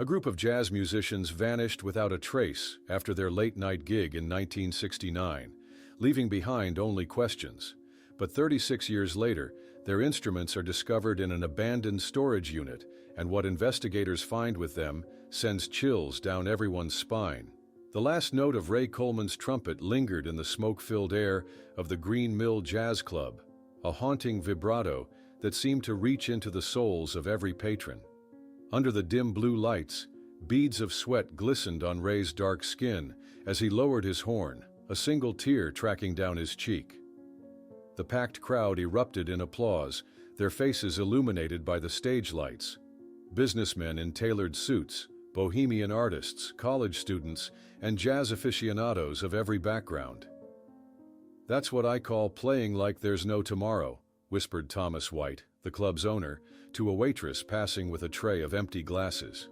A group of jazz musicians vanished without a trace after their late-night gig in 1969, leaving behind only questions. But 36 years later, their instruments are discovered in an abandoned storage unit, and what investigators find with them sends chills down everyone's spine. The last note of Ray Coleman's trumpet lingered in the smoke-filled air of the Green Mill Jazz Club, a haunting vibrato that seemed to reach into the souls of every patron. Under the dim blue lights, beads of sweat glistened on Ray's dark skin as he lowered his horn, a single tear tracking down his cheek. The packed crowd erupted in applause, their faces illuminated by the stage lights. Businessmen in tailored suits, bohemian artists, college students, and jazz aficionados of every background. "That's what I call playing like there's no tomorrow," whispered Thomas White, the club's owner, to a waitress passing with a tray of empty glasses.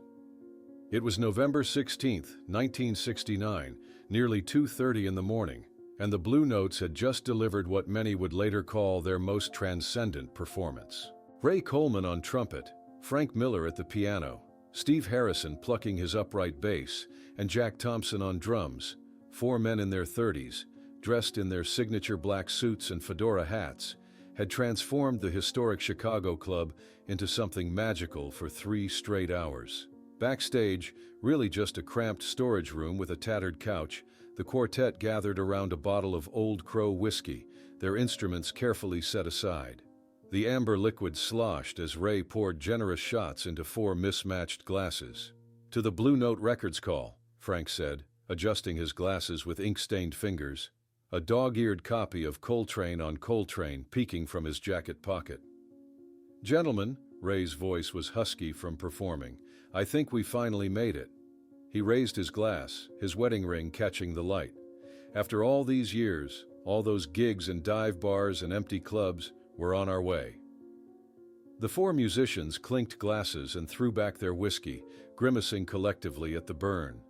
It was November 16, 1969, nearly 2:30 in the morning, and the Blue Notes had just delivered what many would later call their most transcendent performance. Ray Coleman on trumpet, Frank Miller at the piano, Steve Harrison plucking his upright bass, and Jack Thompson on drums, four men in their 30s, dressed in their signature black suits and fedora hats, had transformed the historic Chicago club into something magical for 3 straight hours. Backstage, really just a cramped storage room with a tattered couch, the quartet gathered around a bottle of Old Crow whiskey, their instruments carefully set aside. The amber liquid sloshed as Ray poured generous shots into 4 mismatched glasses. "To the Blue Note Records call," Frank said, adjusting his glasses with ink-stained fingers, a dog-eared copy of Coltrane on Coltrane peeking from his jacket pocket. "Gentlemen," Ray's voice was husky from performing, "I think we finally made it." He raised his glass, his wedding ring catching the light. After all these years, all those gigs and dive bars and empty clubs, we're on our way. The 4 musicians clinked glasses and threw back their whiskey, grimacing collectively at the burn.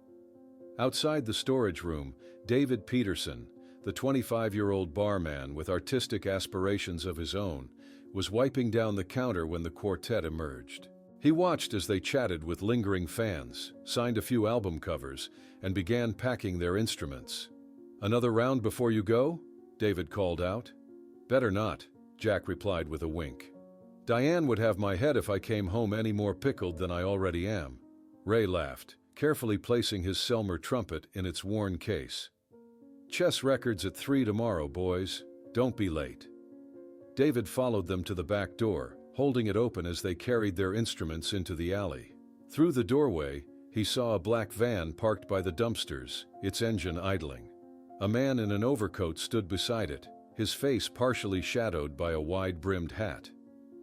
Outside the storage room, David Peterson, the 25-year-old barman with artistic aspirations of his own, was wiping down the counter when the quartet emerged. He watched as they chatted with lingering fans, signed a few album covers, and began packing their instruments. "Another round before you go?" David called out. "Better not," Jack replied with a wink. "Diane would have my head if I came home any more pickled than I already am." Ray laughed, carefully placing his Selmer trumpet in its worn case. "Chess records at 3 tomorrow, boys. Don't be late." David followed them to the back door, holding it open as they carried their instruments into the alley. Through the doorway, he saw a black van parked by the dumpsters, its engine idling. A man in an overcoat stood beside it, his face partially shadowed by a wide-brimmed hat.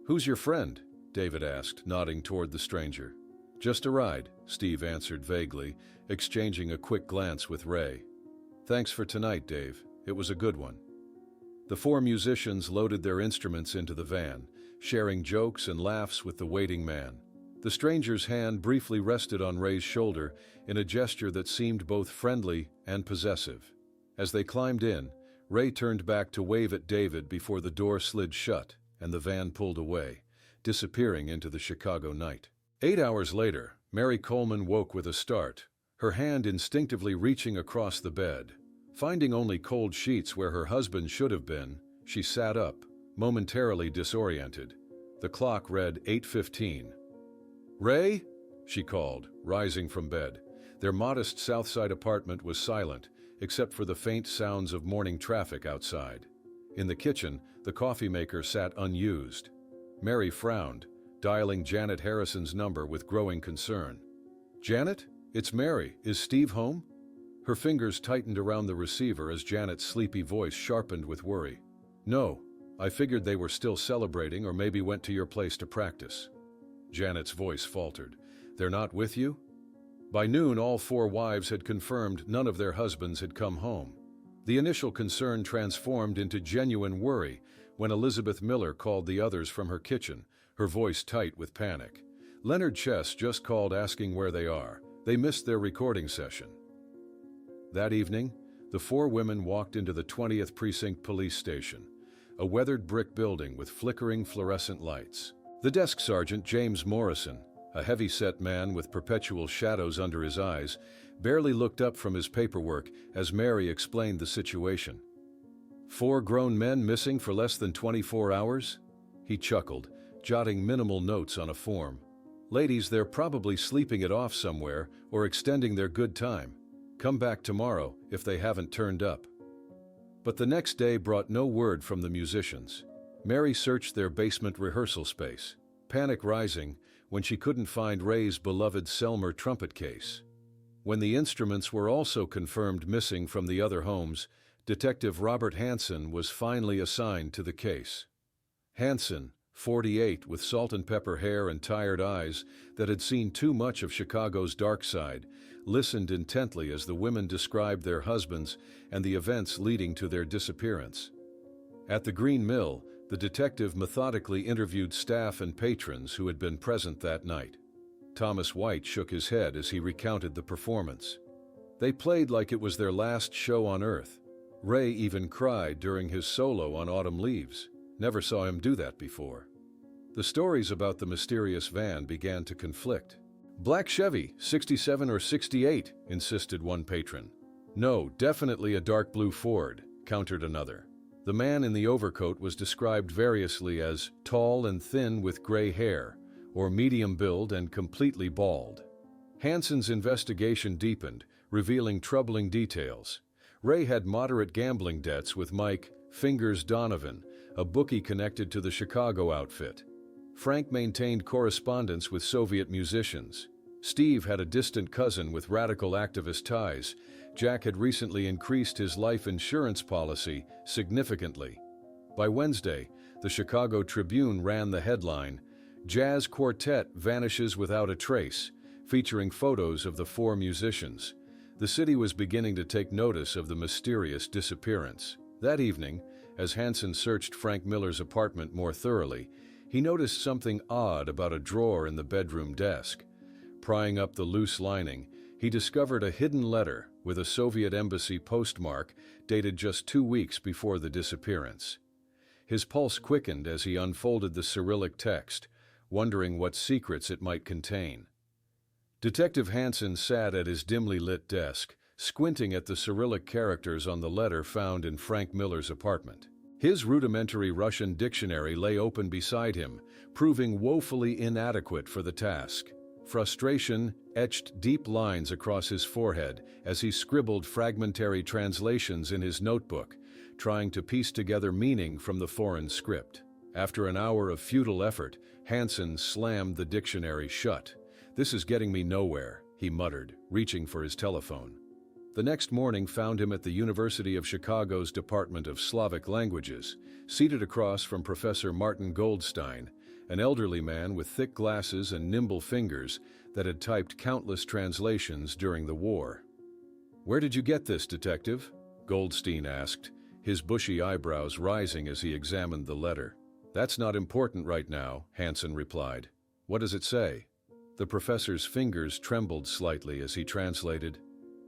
"Who's your friend?" David asked, nodding toward the stranger. "Just a ride," Steve answered vaguely, exchanging a quick glance with Ray. "Thanks for tonight, Dave. It was a good one." The 4 musicians loaded their instruments into the van, sharing jokes and laughs with the waiting man. The stranger's hand briefly rested on Ray's shoulder in a gesture that seemed both friendly and possessive. As they climbed in, Ray turned back to wave at David before the door slid shut and the van pulled away, disappearing into the Chicago night. 8 hours later, Mary Coleman woke with a start, her hand instinctively reaching across the bed. Finding only cold sheets where her husband should have been, she sat up, momentarily disoriented. The clock read 8:15. "Ray?" she called, rising from bed. Their modest Southside apartment was silent, except for the faint sounds of morning traffic outside. In the kitchen, the coffee maker sat unused. Mary frowned, dialing Janet Harrison's number with growing concern. "Janet? It's Mary. Is Steve home?" Her fingers tightened around the receiver as Janet's sleepy voice sharpened with worry. "No. I figured they were still celebrating or maybe went to your place to practice." Janet's voice faltered. "They're not with you?" By noon, all 4 wives had confirmed none of their husbands had come home. The initial concern transformed into genuine worry when Elizabeth Miller called the others from her kitchen, her voice tight with panic. "Leonard Chess just called asking where they are. They missed their recording session." That evening, the 4 women walked into the 20th Precinct Police Station, a weathered brick building with flickering fluorescent lights. The desk sergeant, James Morrison, a heavy-set man with perpetual shadows under his eyes, barely looked up from his paperwork as Mary explained the situation. 4 grown men missing for less than 24 hours? He chuckled, jotting minimal notes on a form. Ladies, they're probably sleeping it off somewhere or extending their good time. Come back tomorrow if they haven't turned up. But the next day brought no word from the musicians. Mary searched their basement rehearsal space, panic rising when she couldn't find Ray's beloved Selmer trumpet case. When the instruments were also confirmed missing from the other homes, Detective Robert Hansen was finally assigned to the case. Hansen, 48, with salt and pepper hair and tired eyes that had seen too much of Chicago's dark side, listened intently as the women described their husbands and the events leading to their disappearance. At the Green Mill, the detective methodically interviewed staff and patrons who had been present that night. Thomas White shook his head as he recounted the performance. They played like it was their last show on Earth. Ray even cried during his solo on Autumn Leaves. Never saw him do that before. The stories about the mysterious van began to conflict. Black Chevy, 67 or 68, insisted one patron. No, definitely a dark blue Ford, countered another. The man in the overcoat was described variously as tall and thin with gray hair, or medium build and completely bald. Hansen's investigation deepened, revealing troubling details. Ray had moderate gambling debts with Mike Fingers Donovan, a bookie connected to the Chicago outfit. Frank maintained correspondence with Soviet musicians. Steve had a distant cousin with radical activist ties. Jack had recently increased his life insurance policy significantly. By Wednesday, the Chicago Tribune ran the headline, "Jazz Quartet Vanishes Without a Trace," featuring photos of the 4 musicians. The city was beginning to take notice of the mysterious disappearance. That evening, as Hansen searched Frank Miller's apartment more thoroughly, he noticed something odd about a drawer in the bedroom desk. Prying up the loose lining, he discovered a hidden letter with a Soviet embassy postmark dated just 2 weeks before the disappearance. His pulse quickened as he unfolded the Cyrillic text, wondering what secrets it might contain. Detective Hansen sat at his dimly lit desk, squinting at the Cyrillic characters on the letter found in Frank Miller's apartment. His rudimentary Russian dictionary lay open beside him, proving woefully inadequate for the task. Frustration etched deep lines across his forehead as he scribbled fragmentary translations in his notebook, trying to piece together meaning from the foreign script. After an hour of futile effort, Hansen slammed the dictionary shut. "This is getting me nowhere," he muttered, reaching for his telephone. The next morning found him at the University of Chicago's Department of Slavic Languages, seated across from Professor Martin Goldstein, an elderly man with thick glasses and nimble fingers that had typed countless translations during the war. "Where did you get this, Detective?" Goldstein asked, his bushy eyebrows rising as he examined the letter. "That's not important right now," Hansen replied. "What does it say?" The professor's fingers trembled slightly as he translated.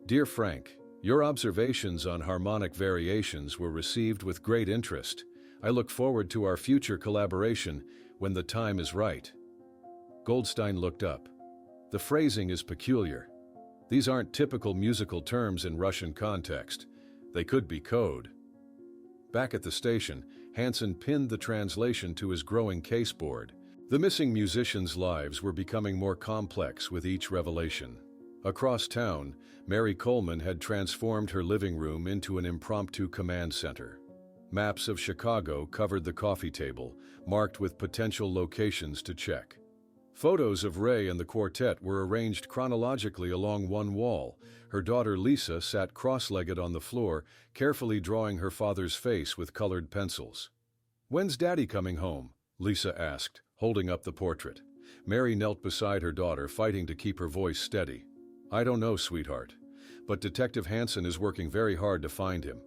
"Dear Frank, your observations on harmonic variations were received with great interest. I look forward to our future collaboration when the time is right." Goldstein looked up. "The phrasing is peculiar. These aren't typical musical terms in Russian context. They could be code." Back at the station, Hansen pinned the translation to his growing caseboard. The missing musicians' lives were becoming more complex with each revelation. Across town, Mary Coleman had transformed her living room into an impromptu command center. Maps of Chicago covered the coffee table, marked with potential locations to check. Photos of Ray and the quartet were arranged chronologically along one wall. Her daughter Lisa sat cross-legged on the floor, carefully drawing her father's face with colored pencils. "When's Daddy coming home?" Lisa asked, holding up the portrait. Mary knelt beside her daughter, fighting to keep her voice steady. "I don't know, sweetheart, but Detective Hansen is working very hard to find him."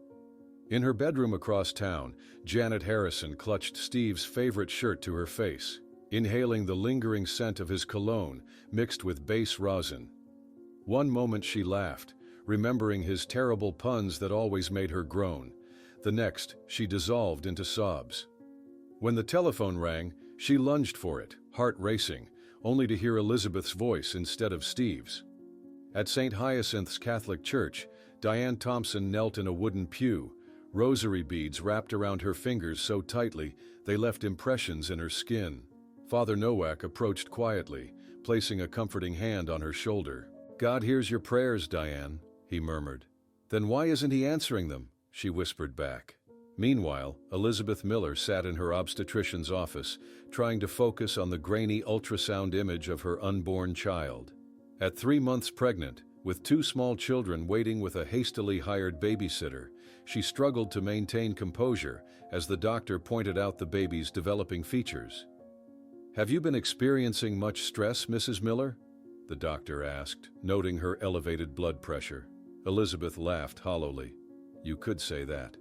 In her bedroom across town, Janet Harrison clutched Steve's favorite shirt to her face, inhaling the lingering scent of his cologne mixed with base rosin. One moment she laughed, remembering his terrible puns that always made her groan. The next, she dissolved into sobs. When the telephone rang, she lunged for it, heart racing, only to hear Elizabeth's voice instead of Steve's. At St. Hyacinth's Catholic Church, Diane Thompson knelt in a wooden pew, rosary beads wrapped around her fingers so tightly they left impressions in her skin. Father Nowak approached quietly, placing a comforting hand on her shoulder. "God hears your prayers, Diane," he murmured. "Then why isn't he answering them?" she whispered back. Meanwhile, Elizabeth Miller sat in her obstetrician's office, trying to focus on the grainy ultrasound image of her unborn child. At 3 months pregnant, with 2 small children waiting with a hastily hired babysitter, she struggled to maintain composure as the doctor pointed out the baby's developing features. "Have you been experiencing much stress, Mrs. Miller?" the doctor asked, noting her elevated blood pressure. Elizabeth laughed hollowly. "You could say that."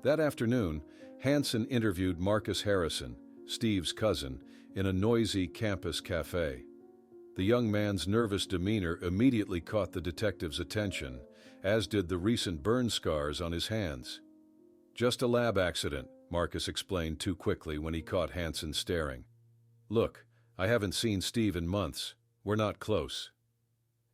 That afternoon, Hansen interviewed Marcus Harrison, Steve's cousin, in a noisy campus cafe. The young man's nervous demeanor immediately caught the detective's attention, as did the recent burn scars on his hands. "Just a lab accident," Marcus explained too quickly when he caught Hansen staring. "Look, I haven't seen Steve in months. We're not close."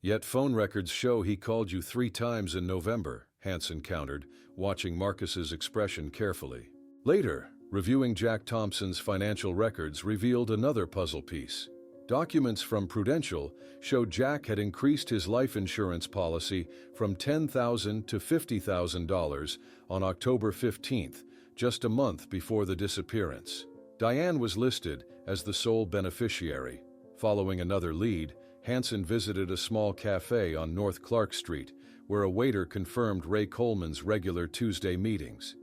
"Yet phone records show he called you 3 times in November," Hansen countered, watching Marcus's expression carefully. Later, reviewing Jack Thompson's financial records revealed another puzzle piece. Documents from Prudential showed Jack had increased his life insurance policy from $10,000 to $50,000 on October 15th, just a month before the disappearance. Diane was listed as the sole beneficiary. Following another lead, Hansen visited a small cafe on North Clark Street, where a waiter confirmed Ray Coleman's regular Tuesday meetings.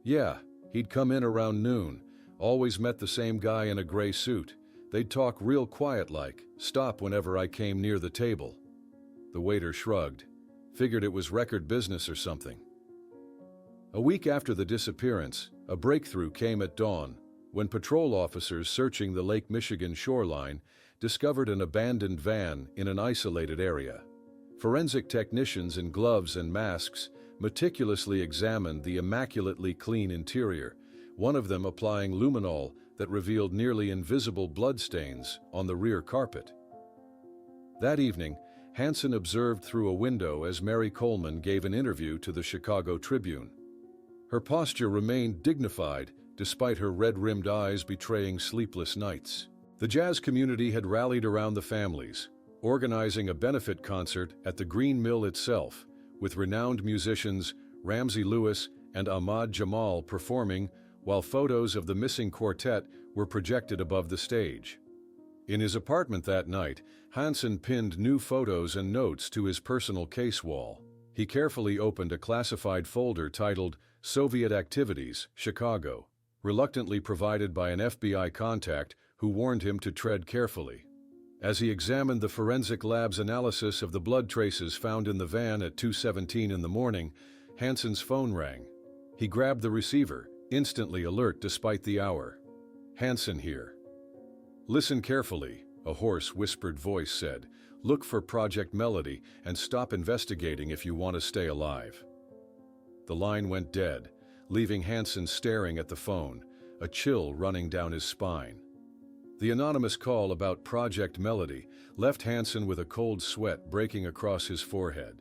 "Yeah, he'd come in around noon, always met the same guy in a gray suit. They'd talk real quiet like, stop whenever I came near the table." The waiter shrugged, figured it was record business or something. A week after the disappearance, a breakthrough came at dawn, when patrol officers searching the Lake Michigan shoreline discovered an abandoned van in an isolated area. Forensic technicians in gloves and masks meticulously examined the immaculately clean interior, one of them applying luminol that revealed nearly invisible bloodstains on the rear carpet. That evening, Hansen observed through a window as Mary Coleman gave an interview to the Chicago Tribune. Her posture remained dignified despite her red-rimmed eyes betraying sleepless nights. The jazz community had rallied around the families, organizing a benefit concert at the Green Mill itself, with renowned musicians Ramsey Lewis and Ahmad Jamal performing, while photos of the missing quartet were projected above the stage. In his apartment that night, Hansen pinned new photos and notes to his personal case wall. He carefully opened a classified folder titled Soviet Activities, Chicago, reluctantly provided by an FBI contact who warned him to tread carefully. As he examined the forensic lab's analysis of the blood traces found in the van at 2:17 in the morning, Hansen's phone rang. He grabbed the receiver, instantly alert despite the hour. "Hansen here." "Listen carefully," a hoarse, whispered voice said. "Look for Project Melody and stop investigating if you want to stay alive." The line went dead, leaving Hansen staring at the phone, a chill running down his spine. The anonymous call about Project Melody left Hansen with a cold sweat breaking across his forehead.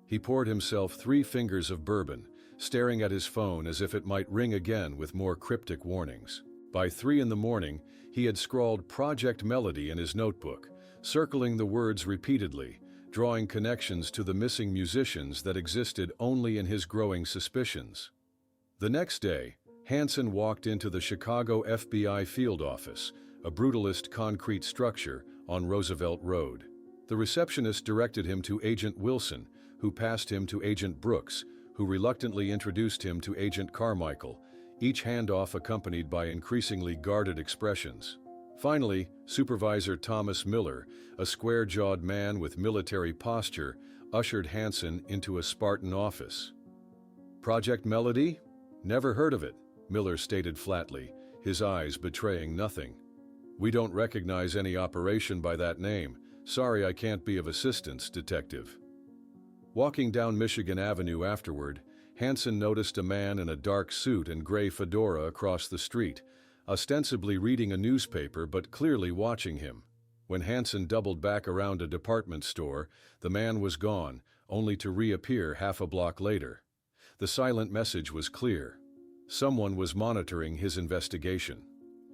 He poured himself 3 fingers of bourbon, staring at his phone as if it might ring again with more cryptic warnings. By 3 in the morning, he had scrawled Project Melody in his notebook, circling the words repeatedly, drawing connections to the missing musicians that existed only in his growing suspicions. The next day, Hansen walked into the Chicago FBI field office, a brutalist concrete structure on Roosevelt Road. The receptionist directed him to Agent Wilson, who passed him to Agent Brooks, who reluctantly introduced him to Agent Carmichael, each handoff accompanied by increasingly guarded expressions. Finally, Supervisor Thomas Miller, a square-jawed man with military posture, ushered Hansen into a Spartan office. "Project Melody? Never heard of it," Miller stated flatly, his eyes betraying nothing. "We don't recognize any operation by that name. Sorry I can't be of assistance, Detective." Walking down Michigan Avenue afterward, Hansen noticed a man in a dark suit and gray fedora across the street, ostensibly reading a newspaper but clearly watching him. When Hansen doubled back around a department store, the man was gone, only to reappear half a block later. The silent message was clear. Someone was monitoring his investigation.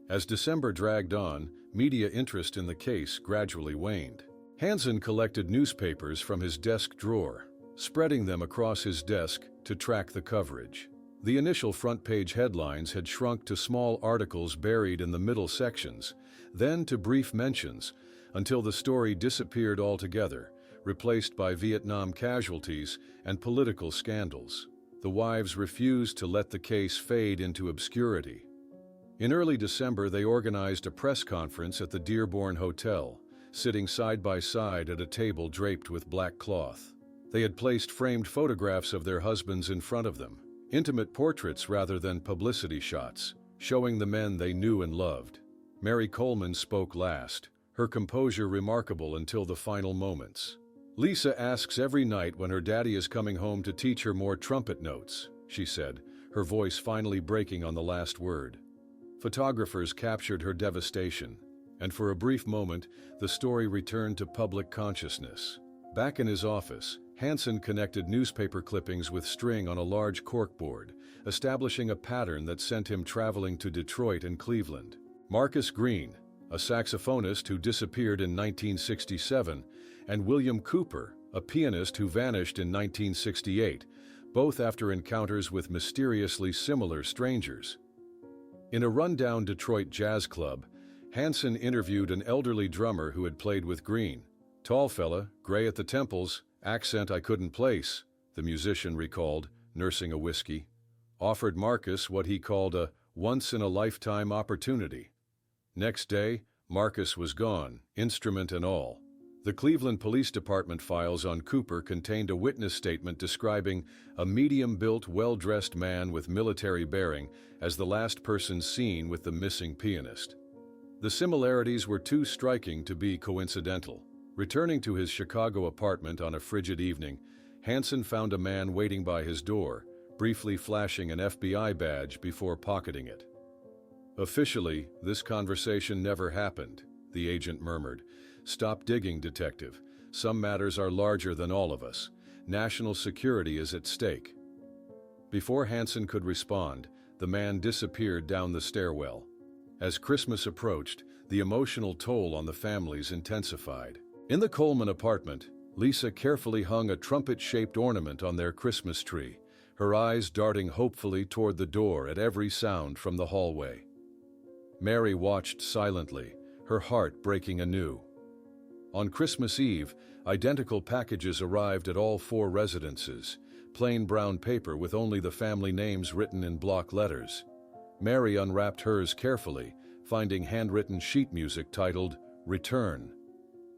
As December dragged on, media interest in the case gradually waned. Hansen collected newspapers from his desk drawer, spreading them across his desk to track the coverage. The initial front-page headlines had shrunk to small articles buried in the middle sections, then to brief mentions, until the story disappeared altogether, replaced by Vietnam casualties and political scandals. The wives refused to let the case fade into obscurity. In early December, they organized a press conference at the Dearborn Hotel, sitting side by side at a table draped with black cloth. They had placed framed photographs of their husbands in front of them, intimate portraits rather than publicity shots, showing the men they knew and loved. Mary Coleman spoke last, her composure remarkable until the final moments. "Lisa asks every night when her daddy is coming home to teach her more trumpet notes," she said, her voice finally breaking on the last word. Photographers captured her devastation, and for a brief moment, the story returned to public consciousness. Back in his office, Hansen connected newspaper clippings with string on a large corkboard, establishing a pattern that sent him traveling to Detroit and Cleveland. Marcus Green, a saxophonist who disappeared in 1967, and William Cooper, a pianist who vanished in 1968, both after encounters with mysteriously similar strangers. In a rundown Detroit jazz club, Hansen interviewed an elderly drummer who had played with Green. "Tall fella, gray at the temples, accent I couldn't place," the musician recalled, nursing a whiskey. Offered Marcus what he called a once-in-a-lifetime opportunity. Next day, Marcus was gone, instrument and all. The Cleveland Police Department files on Cooper contained a witness statement describing a medium-built, well-dressed man with military bearing as the last person seen with the missing pianist. The similarities were too striking to be coincidental. Returning to his Chicago apartment on a frigid evening, Hansen found a man waiting by his door, briefly flashing an FBI badge before pocketing it. "Officially, this conversation never happened," the agent murmured. "Stop digging, detective. Some matters are larger than all of us. National security is at stake." Before Hansen could respond, the man disappeared down the stairwell. As Christmas approached, the emotional toll on the families intensified. In the Coleman apartment, Lisa carefully hung a trumpet-shaped ornament on their Christmas tree, her eyes darting hopefully toward the door at every sound from the hallway. Mary watched silently, her heart breaking anew. On Christmas Eve, identical packages arrived at all 4 residences, plain brown paper with only the family names written in block letters. Mary unwrapped hers carefully, finding handwritten sheet music titled "Return."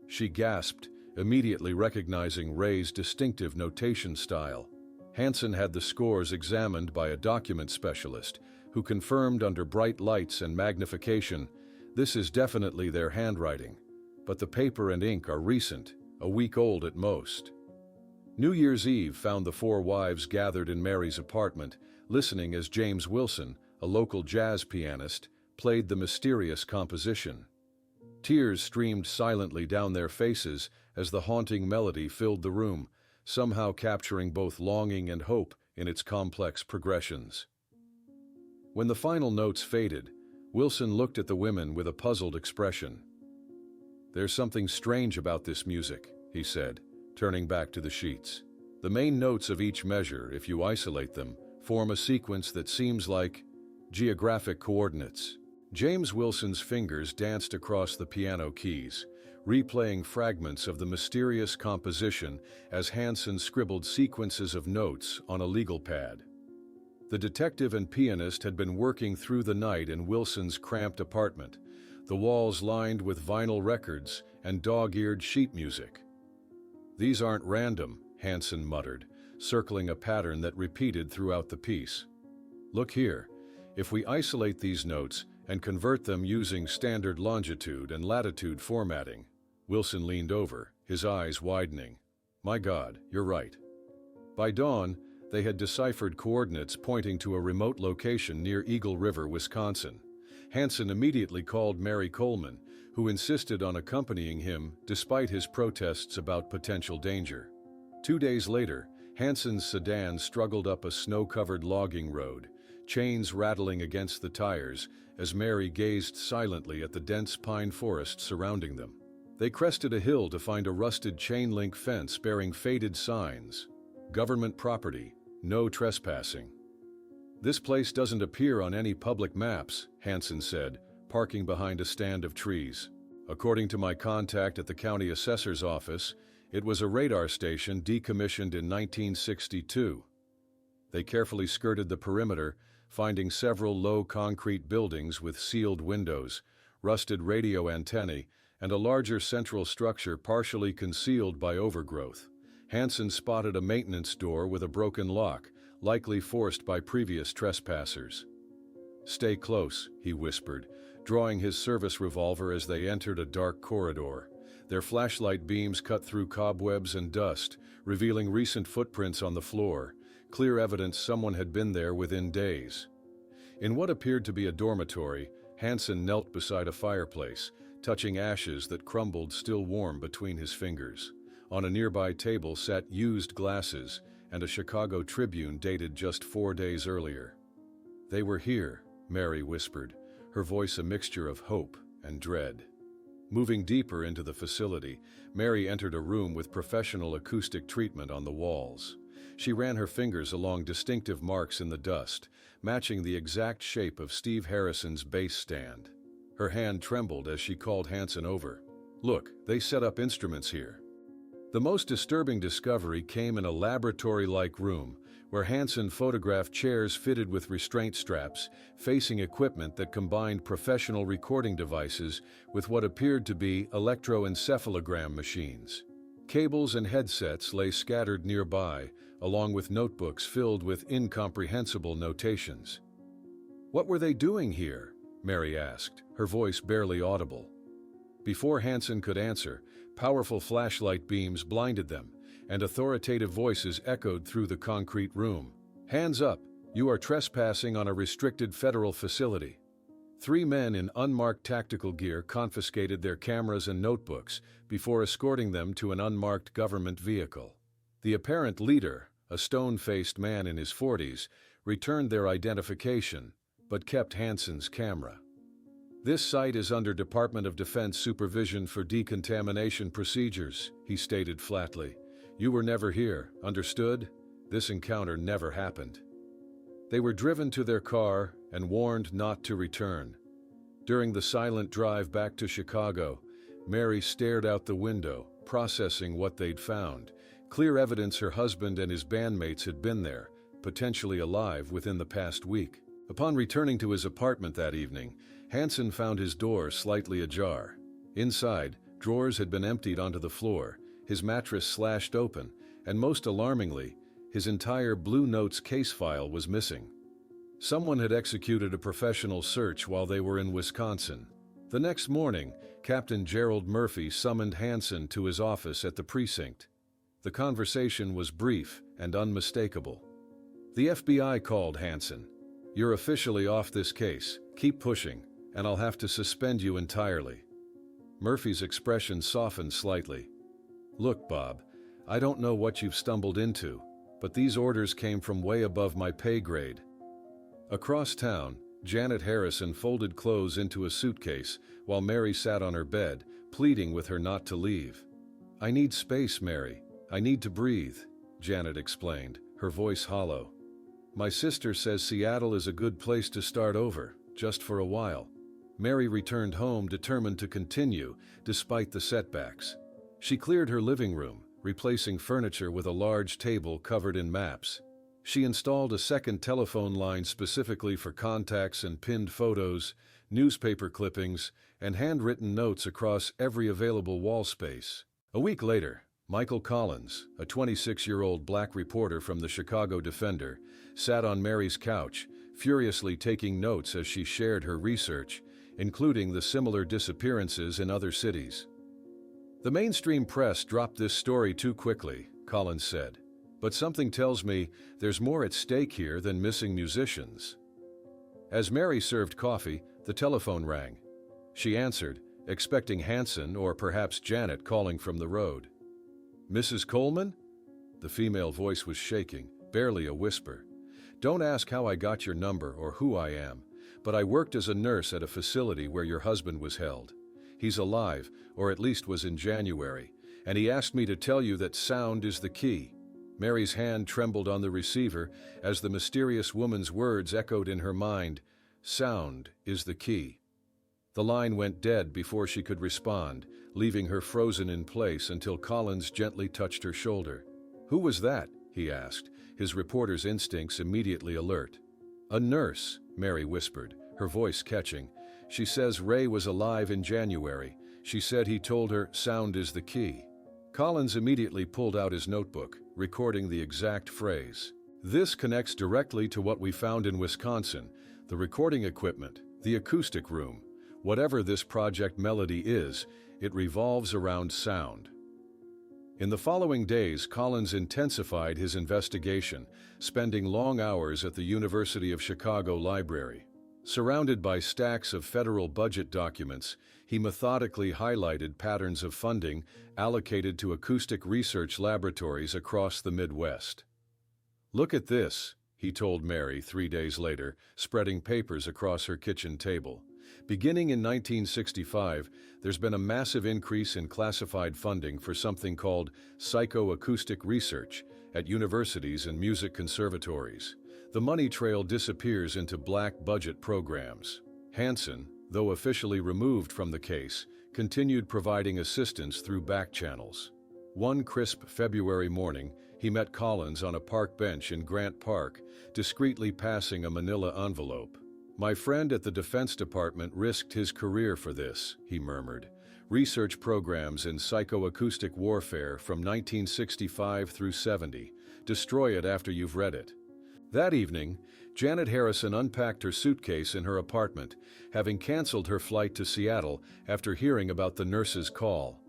She gasped, immediately recognizing Ray's distinctive notation style. Hansen had the scores examined by a document specialist, who confirmed under bright lights and magnification, "This is definitely their handwriting, but the paper and ink are recent, a week old at most." New Year's Eve found the 4 wives gathered in Mary's apartment, listening as James Wilson, a local jazz pianist, played the mysterious composition. Tears streamed silently down their faces as the haunting melody filled the room, somehow capturing both longing and hope in its complex progressions. When the final notes faded, Wilson looked at the women with a puzzled expression. "There's something strange about this music," he said, turning back to the sheets. "The main notes of each measure, if you isolate them, form a sequence that seems like geographic coordinates." James Wilson's fingers danced across the piano keys, replaying fragments of the mysterious composition as Hansen scribbled sequences of notes on a legal pad. The detective and pianist had been working through the night in Wilson's cramped apartment, the walls lined with vinyl records and dog-eared sheet music. "These aren't random," Hansen muttered, circling a pattern that repeated throughout the piece. "Look here, if we isolate these notes and convert them using standard longitude and latitude formatting." Wilson leaned over, his eyes widening. "My God, you're right." By dawn, they had deciphered coordinates pointing to a remote location near Eagle River, Wisconsin. Hansen immediately called Mary Coleman, who insisted on accompanying him despite his protests about potential danger. 2 days later, Hansen's sedan struggled up a snow-covered logging road, chains rattling against the tires as Mary gazed silently at the dense pine forest surrounding them. They crested a hill to find a rusted chain-link fence bearing faded signs. Government property, no trespassing. "This place doesn't appear on any public maps," Hansen said, parking behind a stand of trees. "According to my contact at the county assessor's office, it was a radar station decommissioned in 1962. They carefully skirted the perimeter, finding several low concrete buildings with sealed windows, rusted radio antennae, and a larger central structure partially concealed by overgrowth. Hansen spotted a maintenance door with a broken lock, likely forced by previous trespassers. "Stay close," he whispered, drawing his service revolver as they entered a dark corridor. Their flashlight beams cut through cobwebs and dust, revealing recent footprints on the floor, clear evidence someone had been there within days. In what appeared to be a dormitory, Hansen knelt beside a fireplace, touching ashes that crumbled still warm between his fingers. On a nearby table sat used glasses and a Chicago Tribune dated just 4 days earlier. "They were here," Mary whispered, her voice a mixture of hope and dread. Moving deeper into the facility, Mary entered a room with professional acoustic treatment on the walls. She ran her fingers along distinctive marks in the dust, matching the exact shape of Steve Harrison's bass stand. Her hand trembled as she called Hansen over. "Look, they set up instruments here." The most disturbing discovery came in a laboratory-like room, where Hansen photographed chairs fitted with restraint straps, facing equipment that combined professional recording devices with what appeared to be electroencephalogram machines. Cables and headsets lay scattered nearby, along with notebooks filled with incomprehensible notations. "What were they doing here?" Mary asked, her voice barely audible. Before Hansen could answer, powerful flashlight beams blinded them, and authoritative voices echoed through the concrete room. "Hands up! You are trespassing on a restricted federal facility." 3 men in unmarked tactical gear confiscated their cameras and notebooks before escorting them to an unmarked government vehicle. The apparent leader, a stone-faced man in his 40s, returned their identification, but kept Hansen's camera. "This site is under Department of Defense supervision for decontamination procedures," he stated flatly. "You were never here, understood? This encounter never happened." They were driven to their car and warned not to return. During the silent drive back to Chicago, Mary stared out the window, processing what they'd found. Clear evidence her husband and his bandmates had been there, potentially alive within the past week. Upon returning to his apartment that evening, Hansen found his door slightly ajar. Inside, drawers had been emptied onto the floor, his mattress slashed open, and most alarmingly, his entire Blue Notes case file was missing. Someone had executed a professional search while they were in Wisconsin. The next morning, Captain Gerald Murphy summoned Hansen to his office at the precinct. The conversation was brief and unmistakable. "The FBI called, Hansen. You're officially off this case. Keep pushing, and I'll have to suspend you entirely." Murphy's expression softened slightly. "Look, Bob, I don't know what you've stumbled into, but these orders came from way above my pay grade." Across town, Janet Harrison folded clothes into a suitcase while Mary sat on her bed, pleading with her not to leave. "I need space, Mary. I need to breathe," Janet explained, her voice hollow. "My sister says Seattle is a good place to start over, just for a while." Mary returned home determined to continue, despite the setbacks. She cleared her living room, replacing furniture with a large table covered in maps. She installed a second telephone line specifically for contacts and pinned photos, newspaper clippings, and handwritten notes across every available wall space. A week later, Michael Collins, a 26-year-old black reporter from the Chicago Defender, sat on Mary's couch, furiously taking notes as she shared her research, including the similar disappearances in other cities. "The mainstream press dropped this story too quickly," Collins said. "But something tells me there's more at stake here than missing musicians." As Mary served coffee, the telephone rang. She answered, expecting Hanson or perhaps Janet calling from the road. "Mrs. Coleman?" The female voice was shaking, barely a whisper. "Don't ask how I got your number or who I am, but I worked as a nurse at a facility where your husband was held. He's alive, or at least was in January, and he asked me to tell you that sound is the key." Mary's hand trembled on the receiver as the mysterious woman's words echoed in her mind. Sound is the key. The line went dead before she could respond, leaving her frozen in place until Collins gently touched her shoulder. "Who was that?" he asked, his reporter's instincts immediately alert. "A nurse," Mary whispered, her voice catching. "She says Ray was alive in January. She said he told her sound is the key." Collins immediately pulled out his notebook, recording the exact phrase. This connects directly to what we found in Wisconsin: the recording equipment, the acoustic room. Whatever this Project Melody is, it revolves around sound. In the following days, Collins intensified his investigation, spending long hours at the University of Chicago Library. Surrounded by stacks of federal budget documents, he methodically highlighted patterns of funding allocated to acoustic research laboratories across the Midwest. "Look at this," he told Mary 3 days later, spreading papers across her kitchen table. "Beginning in 1965, there's been a massive increase in classified funding for something called psychoacoustic research at universities and music conservatories. The money trail disappears into black budget programs." Hanson, though officially removed from the case, continued providing assistance through back channels. One crisp February morning, he met Collins on a park bench in Grant Park, discreetly passing a manila envelope. "My friend at the Defense Department risked his career for this," he murmured. "Research programs in psychoacoustic warfare from 1965 through 70. Destroy it after you've read it." That evening, Janet Harrison unpacked her suitcase in her apartment, having canceled her flight to Seattle after hearing about the nurse's call.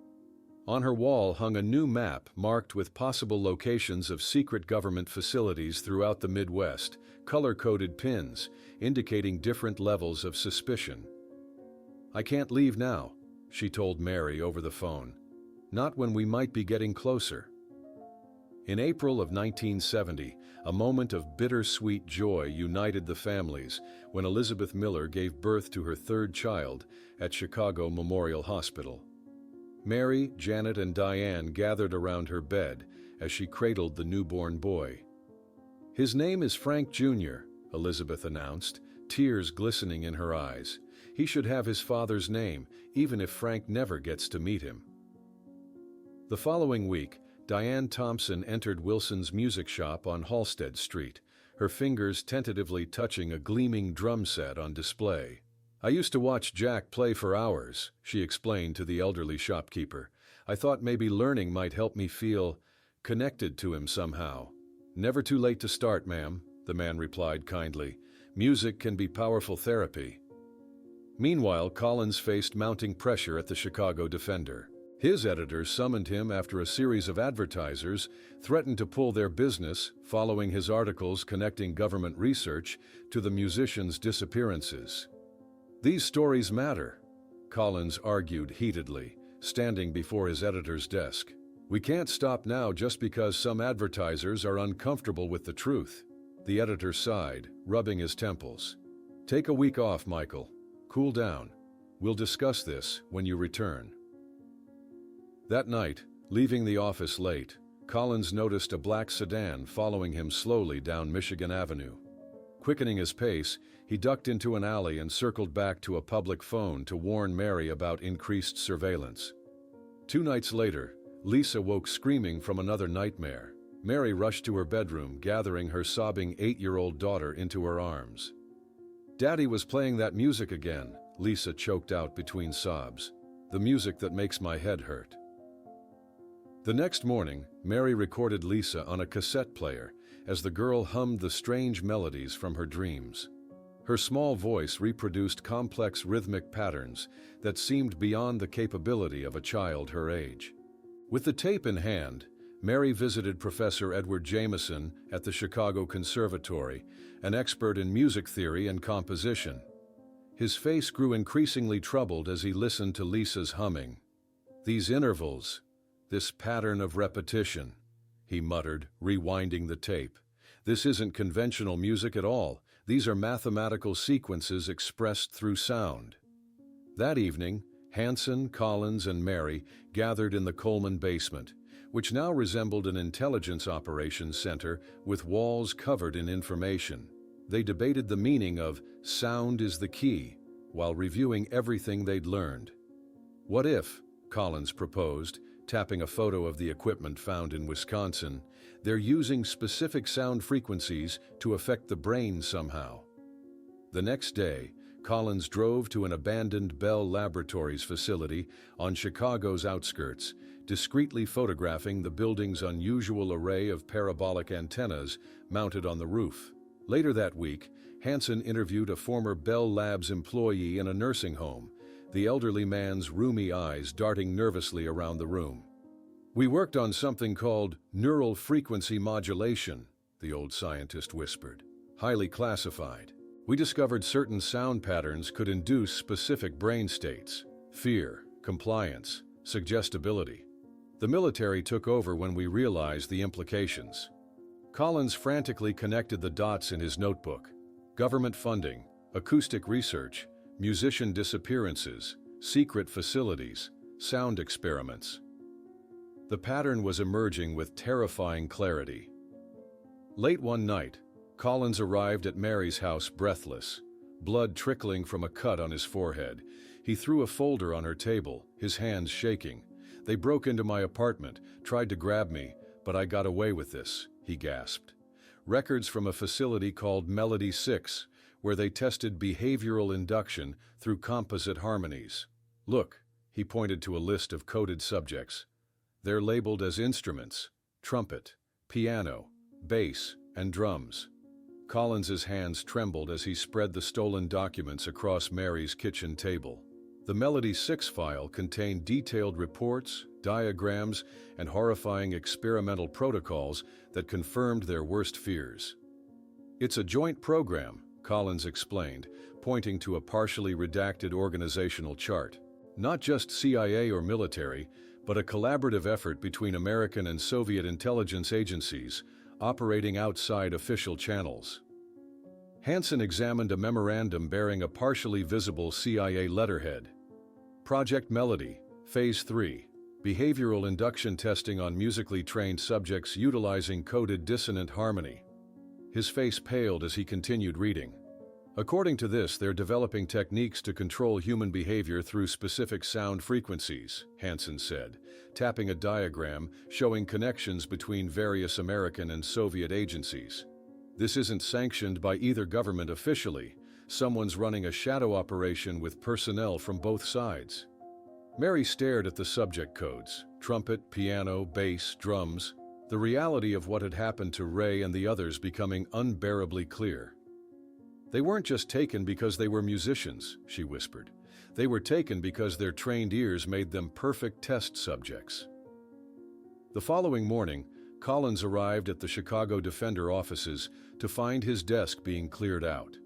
On her wall hung a new map marked with possible locations of secret government facilities throughout the Midwest, color-coded pins, indicating different levels of suspicion. "I can't leave now," she told Mary over the phone. "Not when we might be getting closer." In April of 1970, a moment of bittersweet joy united the families when Elizabeth Miller gave birth to her third child at Chicago Memorial Hospital. Mary, Janet, and Diane gathered around her bed as she cradled the newborn boy. "His name is Frank Jr.," Elizabeth announced, tears glistening in her eyes. "He should have his father's name, even if Frank never gets to meet him." The following week, Diane Thompson entered Wilson's music shop on Halsted Street, her fingers tentatively touching a gleaming drum set on display. "I used to watch Jack play for hours," she explained to the elderly shopkeeper. "I thought maybe learning might help me feel connected to him somehow." "Never too late to start, ma'am," the man replied kindly. "Music can be powerful therapy." Meanwhile, Collins faced mounting pressure at the Chicago Defender. His editors summoned him after a series of advertisers threatened to pull their business following his articles connecting government research to the musician's disappearances. "These stories matter," Collins argued heatedly, standing before his editor's desk. "We can't stop now just because some advertisers are uncomfortable with the truth." The editor sighed, rubbing his temples. "Take a week off, Michael. Cool down. We'll discuss this when you return." That night, leaving the office late, Collins noticed a black sedan following him slowly down Michigan Avenue. Quickening his pace, he ducked into an alley and circled back to a public phone to warn Mary about increased surveillance. 2 nights later, Lisa woke screaming from another nightmare. Mary rushed to her bedroom, gathering her sobbing 8-year-old daughter into her arms. "Daddy was playing that music again," Lisa choked out between sobs. "The music that makes my head hurt." The next morning, Mary recorded Lisa on a cassette player as the girl hummed the strange melodies from her dreams. Her small voice reproduced complex rhythmic patterns that seemed beyond the capability of a child her age. With the tape in hand, Mary visited Professor Edward Jameson at the Chicago Conservatory, an expert in music theory and composition. His face grew increasingly troubled as he listened to Lisa's humming. "These intervals, this pattern of repetition," he muttered, rewinding the tape. "This isn't conventional music at all. These are mathematical sequences expressed through sound." That evening, Hanson, Collins, and Mary gathered in the Coleman basement, which now resembled an intelligence operations center with walls covered in information. They debated the meaning of "sound is the key," while reviewing everything they'd learned. "What if," Collins proposed, tapping a photo of the equipment found in Wisconsin, "they're using specific sound frequencies to affect the brain somehow?" The next day, Collins drove to an abandoned Bell Laboratories facility on Chicago's outskirts, discreetly photographing the building's unusual array of parabolic antennas mounted on the roof. Later that week, Hanson interviewed a former Bell Labs employee in a nursing home, the elderly man's rheumy eyes darting nervously around the room. "We worked on something called neural frequency modulation," the old scientist whispered. "Highly classified. We discovered certain sound patterns could induce specific brain states: fear, compliance, suggestibility. The military took over when we realized the implications." Collins frantically connected the dots in his notebook. Government funding, acoustic research, musician disappearances, secret facilities, sound experiments. The pattern was emerging with terrifying clarity. Late one night, Collins arrived at Mary's house breathless, blood trickling from a cut on his forehead. He threw a folder on her table, his hands shaking. "They broke into my apartment, tried to grab me, but I got away with this," he gasped. "Records from a facility called Melody 6, where they tested behavioral induction through composite harmonies. Look," he pointed to a list of coded subjects. "They're labeled as instruments: trumpet, piano, bass, and drums." Collins's hands trembled as he spread the stolen documents across Mary's kitchen table. The Melody 6 file contained detailed reports, diagrams, and horrifying experimental protocols that confirmed their worst fears. "It's a joint program," Collins explained, pointing to a partially redacted organizational chart. "Not just CIA or military, but a collaborative effort between American and Soviet intelligence agencies, operating outside official channels." Hanson examined a memorandum bearing a partially visible CIA letterhead. "Project Melody, Phase 3. Behavioral induction testing on musically trained subjects utilizing coded dissonant harmony." His face paled as he continued reading. "According to this, they're developing techniques to control human behavior through specific sound frequencies," Hanson said, tapping a diagram showing connections between various American and Soviet agencies. "This isn't sanctioned by either government officially. Someone's running a shadow operation with personnel from both sides." Mary stared at the subject codes: trumpet, piano, bass, drums, the reality of what had happened to Ray and the others becoming unbearably clear. "They weren't just taken because they were musicians," she whispered. "They were taken because their trained ears made them perfect test subjects." The following morning, Collins arrived at the Chicago Defender offices to find his desk being cleared out.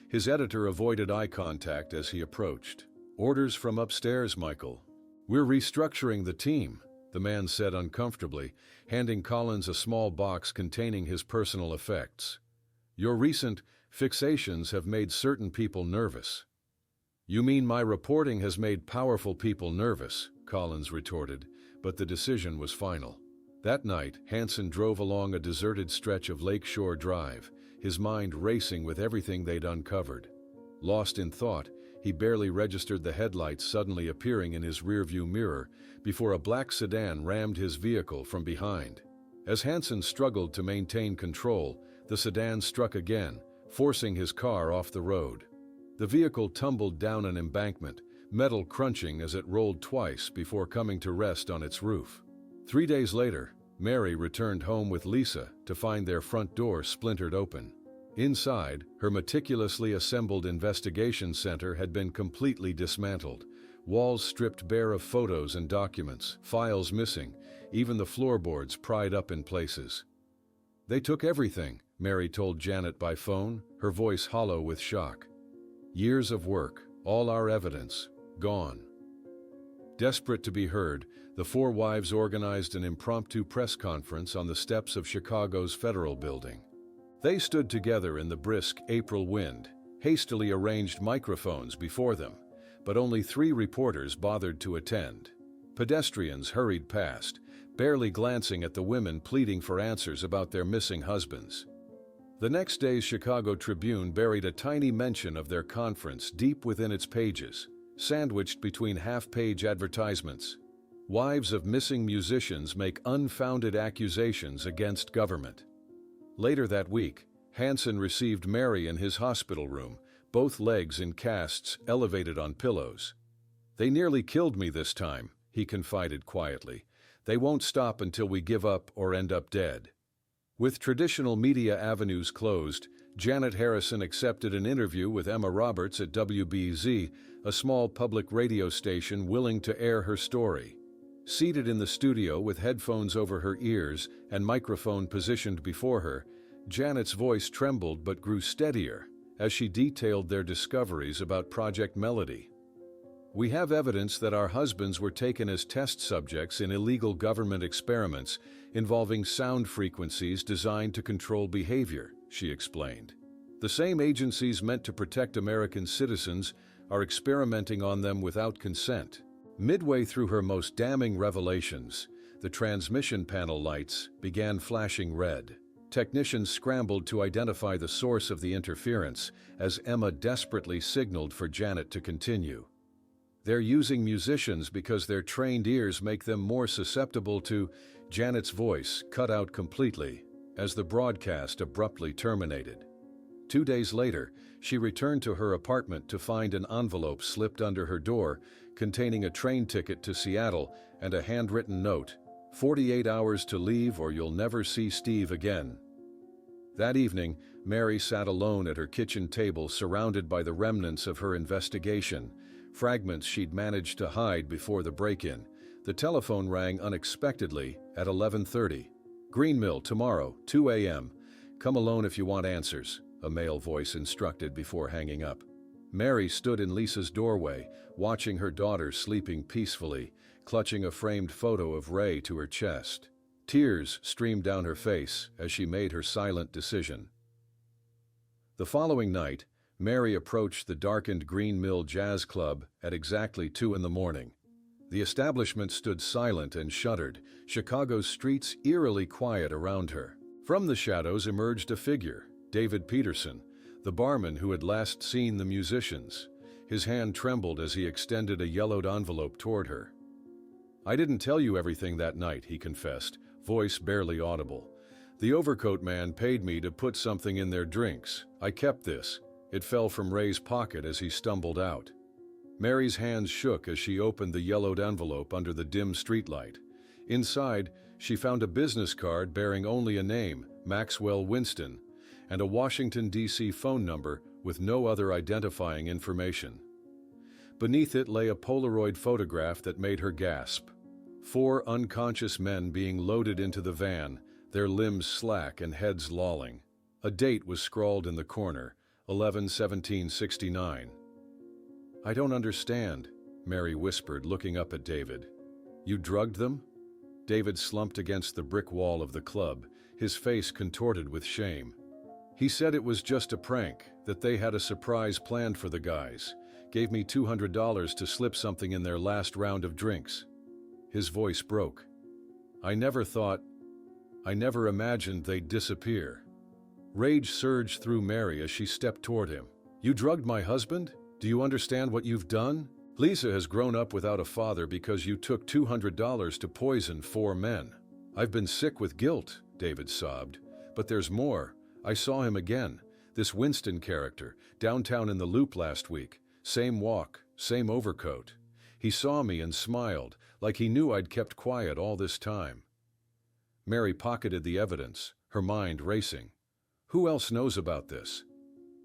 His editor avoided eye contact as he approached. "Orders from upstairs, Michael." "We're restructuring the team," the man said uncomfortably, handing Collins a small box containing his personal effects. "Your recent fixations have made certain people nervous." "You mean my reporting has made powerful people nervous," Collins retorted, but the decision was final. That night, Hanson drove along a deserted stretch of Lakeshore Drive, his mind racing with everything they'd uncovered. Lost in thought, he barely registered the headlights suddenly appearing in his rearview mirror before a black sedan rammed his vehicle from behind. As Hanson struggled to maintain control, the sedan struck again, forcing his car off the road. The vehicle tumbled down an embankment, metal crunching as it rolled twice before coming to rest on its roof. 3 days later, Mary returned home with Lisa to find their front door splintered open. Inside, her meticulously assembled investigation center had been completely dismantled, walls stripped bare of photos and documents, files missing, even the floorboards pried up in places. "They took everything," Mary told Janet by phone, her voice hollow with shock. Years of work, all our evidence, gone. Desperate to be heard, the four wives organized an impromptu press conference on the steps of Chicago's Federal Building. They stood together in the brisk April wind, hastily arranged microphones before them, but only 3 reporters bothered to attend. Pedestrians hurried past, barely glancing at the women pleading for answers about their missing husbands. The next day's Chicago Tribune buried a tiny mention of their conference deep within its pages, sandwiched between half-page advertisements. Wives of missing musicians make unfounded accusations against government. Later that week, Hansen received Mary in his hospital room, both legs in casts elevated on pillows. "They nearly killed me this time," he confided quietly. "They won't stop until we give up or end up dead." With traditional media avenues closed, Janet Harrison accepted an interview with Emma Roberts at WBZ, a small public radio station willing to air her story. Seated in the studio with headphones over her ears and microphone positioned before her, Janet's voice trembled but grew steadier as she detailed their discoveries about Project Melody. "We have evidence that our husbands were taken as test subjects in illegal government experiments involving sound frequencies designed to control behavior," she explained. "The same agencies meant to protect American citizens are experimenting on them without consent." Midway through her most damning revelations, the transmission panel lights began flashing red. Technicians scrambled to identify the source of the interference as Emma desperately signaled for Janet to continue. "They're using musicians because their trained ears make them more susceptible to..." Janet's voice cut out completely as the broadcast abruptly terminated. 2 days later, she returned to her apartment to find an envelope slipped under her door containing a train ticket to Seattle and a handwritten note, "48 hours to leave or you'll never see Steve again." That evening, Mary sat alone at her kitchen table surrounded by the remnants of her investigation, fragments she'd managed to hide before the break-in. The telephone rang unexpectedly at 11:30. "Green Mill tomorrow, 2 a.m. Come alone if you want answers," a male voice instructed before hanging up. Mary stood in Lisa's doorway, watching her daughter sleeping peacefully, clutching a framed photo of Ray to her chest. Tears streamed down her face as she made her silent decision. The following night, Mary approached the darkened Green Mill Jazz Club at exactly 2 a.m. The establishment stood silent and shuttered, Chicago's streets eerily quiet around her. From the shadows emerged a figure, David Peterson, the barman who had last seen the musicians. His hand trembled as he extended a yellowed envelope toward her. "I didn't tell you everything that night," he confessed, voice barely audible. "The overcoat man paid me to put something in their drinks. I kept this." It fell from Ray's pocket as he stumbled out. Mary's hands shook as she opened the yellowed envelope under the dim streetlight. Inside, she found a business card bearing only a name, Maxwell Winston, and a Washington, D.C. phone number with no other identifying information. Beneath it lay a Polaroid photograph that made her gasp. 4 unconscious men being loaded into the van, their limbs slack and heads lolling. A date was scrawled in the corner, 11/17/69. "I don't understand," Mary whispered, looking up at David. "You drugged them?" David slumped against the brick wall of the club, his face contorted with shame. "He said it was just a prank, that they had a surprise planned for the guys. Gave me $200 to slip something in their last round of drinks." His voice broke. I never imagined they'd disappear." Rage surged through Mary as she stepped toward him. "You drugged my husband? Do you understand what you've done? Lisa has grown up without a father because you took $200 to poison 4 men. I've been sick with guilt," David sobbed. "But there's more. I saw him again, this Winston character, downtown in the Loop last week. Same walk, same overcoat. He saw me and smiled, like he knew I'd kept quiet all this time." Mary pocketed the evidence, her mind racing. "Who else knows about this?"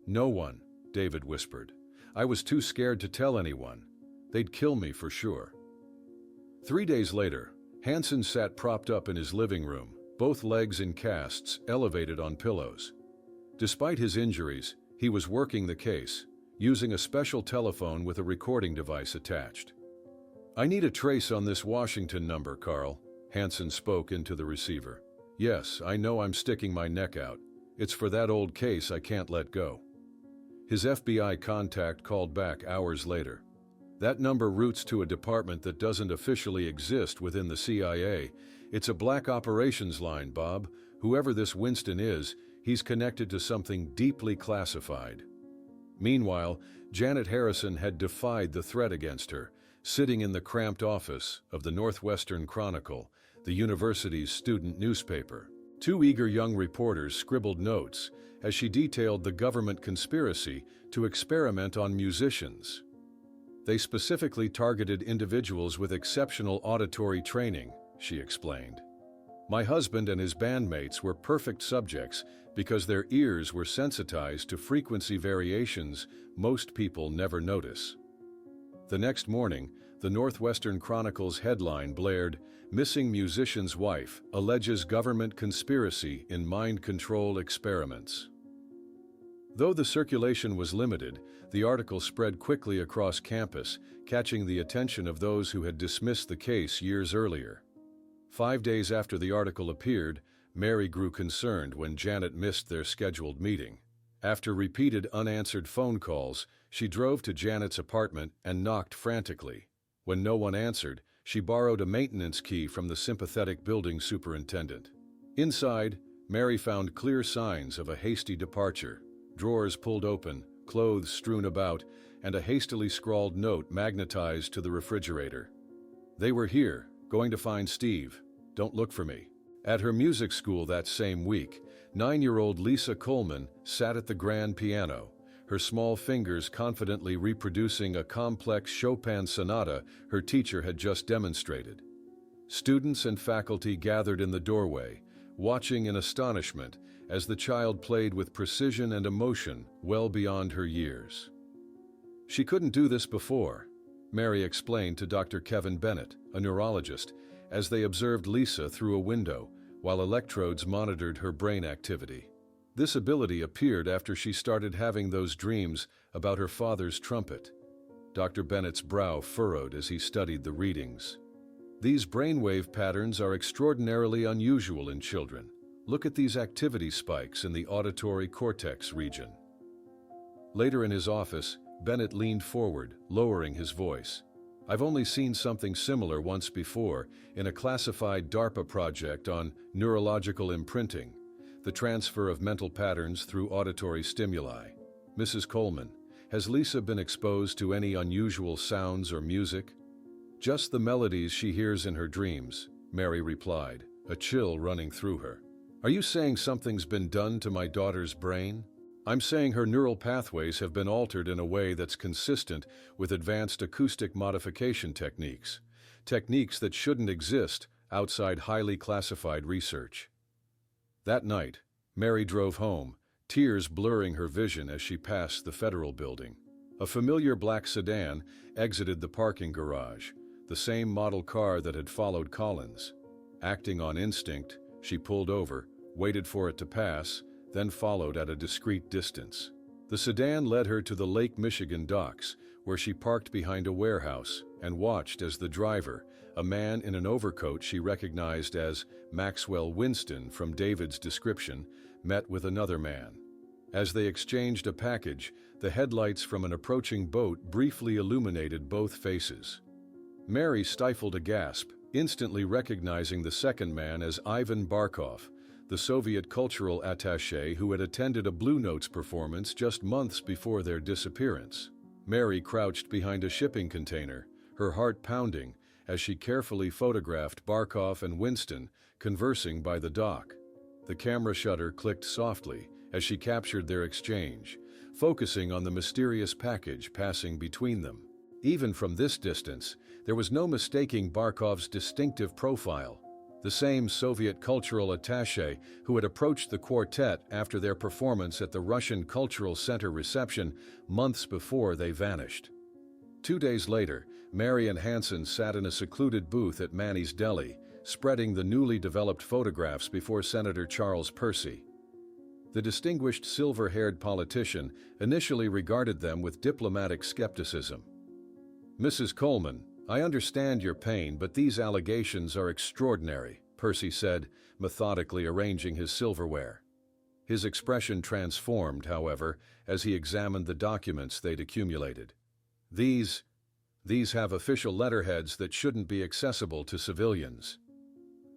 "No one," David whispered. "I was too scared to tell anyone. They'd kill me for sure." 3 days later, Hansen sat propped up in his living room, both legs in casts elevated on pillows. Despite his injuries, he was working the case, using a special telephone with a recording device attached. "I need a trace on this Washington number, Carl," Hansen spoke into the receiver. "Yes, I know I'm sticking my neck out. It's for that old case I can't let go." His FBI contact called back hours later. "That number routes to a department that doesn't officially exist within the CIA. It's a black operations line, Bob. Whoever this Winston is, he's connected to something deeply classified." Meanwhile, Janet Harrison had defied the threat against her, sitting in the cramped office of the Northwestern Chronicle, the university's student newspaper. Two eager young reporters scribbled notes as she detailed the government conspiracy to experiment on musicians. They specifically targeted individuals with exceptional auditory training, she explained. "My husband and his bandmates were perfect subjects because their ears were sensitized to frequency variations most people never notice." The next morning, the Northwestern Chronicle's headline blared, "Missing Musician's Wife Alleges Government Conspiracy in Mind Control Experiments." Though the circulation was limited, the article spread quickly across campus, catching the attention of those who had dismissed the case years earlier. 5 days after the article appeared, Mary grew concerned when Janet missed their scheduled meeting. After repeated unanswered phone calls, she drove to Janet's apartment and knocked frantically. When no one answered, she borrowed a maintenance key from the sympathetic building superintendent. Inside, Mary found clear signs of a hasty departure: drawers pulled open, clothes strewn about, and a hastily scrawled note magnetized to the refrigerator. "They were here, going to find Steve. Don't look for me." At her music school that same week, 9-year-old Lisa Coleman sat at the grand piano, her small fingers confidently reproducing a complex Chopin sonata her teacher had just demonstrated. Students and faculty gathered in the doorway, watching in astonishment as the child played with precision and emotion well beyond her years. "She couldn't do this before," Mary explained to Dr. Kevin Bennett, a neurologist, as they observed Lisa through a window while electrodes monitored her brain activity. "This ability appeared after she started having those dreams about her father's trumpet." Dr. Bennett's brow furrowed as he studied the readings. "These brainwave patterns are extraordinarily unusual in children. Look at these activity spikes in the auditory cortex region." Later in his office, Bennett leaned forward, lowering his voice. "I've only seen something similar once before in a classified DARPA project on neurological imprinting, the transfer of mental patterns through auditory stimuli. Mrs. Coleman, has Lisa been exposed to any unusual sounds or music?" "Just the melodies she hears in her dreams," Mary replied, a chill running through her. "Are you saying something's been done to my daughter's brain?" "I'm saying her neural pathways have been altered in a way that's consistent with advanced acoustic modification techniques, techniques that shouldn't exist outside highly classified research." That night, Mary drove home, tears blurring her vision as she passed the federal building. A familiar black sedan exited the parking garage, the same model car that had followed Collins. Acting on instinct, she pulled over, waited for it to pass, then followed at a discreet distance. The sedan led her to the Lake Michigan docks, where she parked behind a warehouse and watched as the driver, a man in an overcoat she recognized as Maxwell Winston from David's description, met with another man. As they exchanged a package, the headlights from an approaching boat briefly illuminated both faces. Mary stifled a gasp, instantly recognizing the second man as Ivan Barkov, the Soviet cultural attaché who had attended a Blue Notes performance just months before their disappearance. Mary crouched behind a shipping container, her heart pounding, as she carefully photographed Barkov and Winston conversing by the dock. The camera shutter clicked softly as she captured their exchange, focusing on the mysterious package passing between them. Even from this distance, there was no mistaking Barkov's distinctive profile. The same Soviet cultural attaché who had approached the quartet after their performance at the Russian Cultural Center reception months before they vanished. 2 days later, Mary and Hansen sat in a secluded booth at Manny's Deli, spreading the newly developed photographs before Senator Charles Percy. The distinguished silver-haired politician initially regarded them with diplomatic skepticism. "Mrs. Coleman, I understand your pain, but these allegations are extraordinary," Percy said, methodically arranging his silverware. His expression transformed, however, as he examined the documents they'd accumulated. These have official letterheads that shouldn't be accessible to civilians."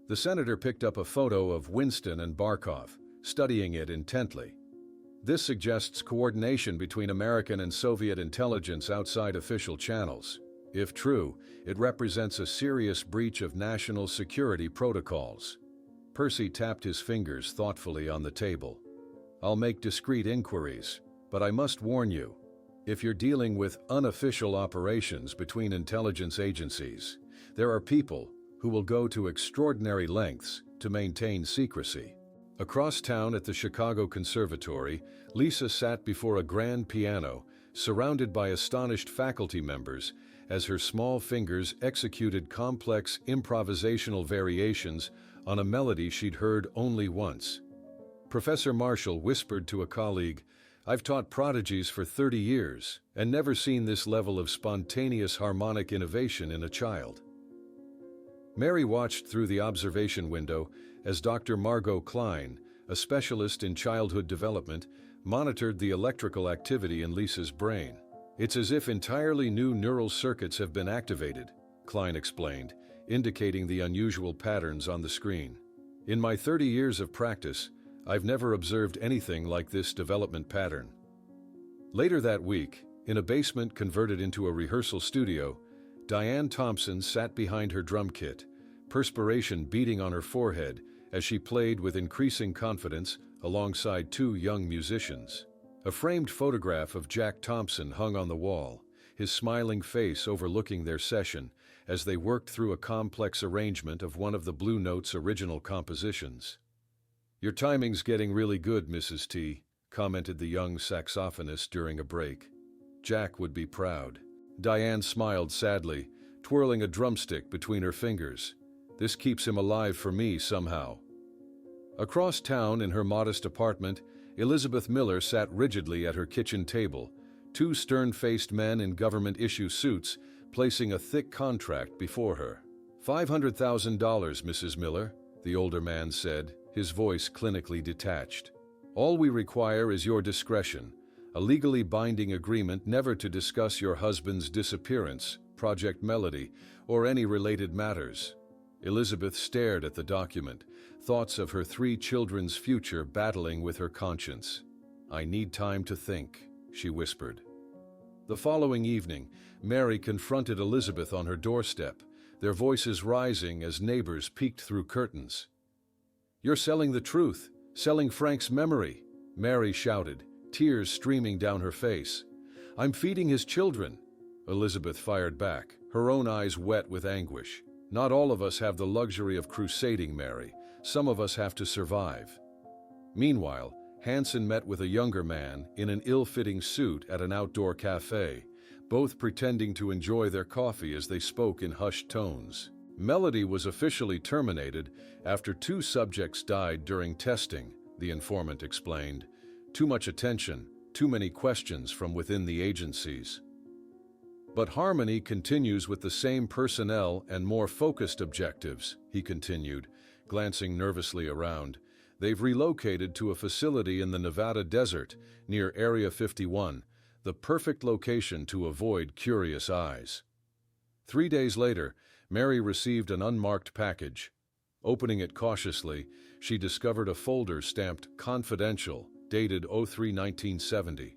The senator picked up a photo of Winston and Barkov, studying it intently. "This suggests coordination between American and Soviet intelligence outside official channels. If true, it represents a serious breach of national security protocols." Percy tapped his fingers thoughtfully on the table. "I'll make discreet inquiries, but I must warn you, if you're dealing with unofficial operations between intelligence agencies, there are people who will go to extraordinary lengths to maintain secrecy." Across town at the Chicago Conservatory, Lisa sat before a grand piano, surrounded by astonished faculty members, as her small fingers executed complex improvisational variations on a melody she'd heard only once. Professor Marshall whispered to a colleague, "I've taught prodigies for 30 years and never seen this level of spontaneous harmonic innovation in a child." Mary watched through the observation window as Dr. Margot Klein, a specialist in childhood development, monitored the electrical activity in Lisa's brain. "It's as if entirely new neural circuits have been activated," Klein explained, indicating the unusual patterns on the screen. "In my 30 years of practice, I've never observed anything like this development pattern." Later that week, in a basement converted into a rehearsal studio, Diane Thompson sat behind her drum kit, perspiration beading on her forehead as she played with increasing confidence alongside two young musicians. A framed photograph of Jack Thompson hung on the wall, his smiling face overlooking their session as they worked through a complex arrangement of one of the Blue Notes' original compositions. "Your timing's getting really good, Mrs. T," commented the young saxophonist during a break. "Jack would be proud." Diane smiled sadly, twirling a drumstick between her fingers. "This keeps him alive for me somehow." Across town in her modest apartment, Elizabeth Miller sat rigidly at her kitchen table, two stern-faced men in government-issue suits placing a thick contract before her. $500,000, Mrs. Miller, the older man said, his voice clinically detached. "All we require is your discretion, a legally binding agreement never to discuss your husband's disappearance, Project Melody, or any related matters." Elizabeth stared at the document, thoughts of her 3 children's future battling with her conscience. "I need time to think," she whispered. The following evening, Mary confronted Elizabeth on her doorstep, their voices rising as neighbors peeked through curtains. "You're selling the truth, selling Frank's memory," Mary shouted, tears streaming down her face. "I'm feeding his children," Elizabeth fired back, her own eyes wet with anguish. "Not all of us have the luxury of crusading, Mary. Some of us have to survive." Meanwhile, Hanson met with a younger man in an ill-fitting suit at an outdoor cafe, both pretending to enjoy their coffee as they spoke in hushed tones. Melody was officially terminated after 2 subjects died during testing, the informant explained. "Too much attention, too many questions from within the agencies." "But Harmony continues with the same personnel and more focused objectives," he continued, glancing nervously around. "They've relocated to a facility in the Nevada desert near Area 51, the perfect location to avoid curious eyes." 3 days later, Mary received an unmarked package. Opening it cautiously, she discovered a folder stamped "Confidential," dated 03-1970.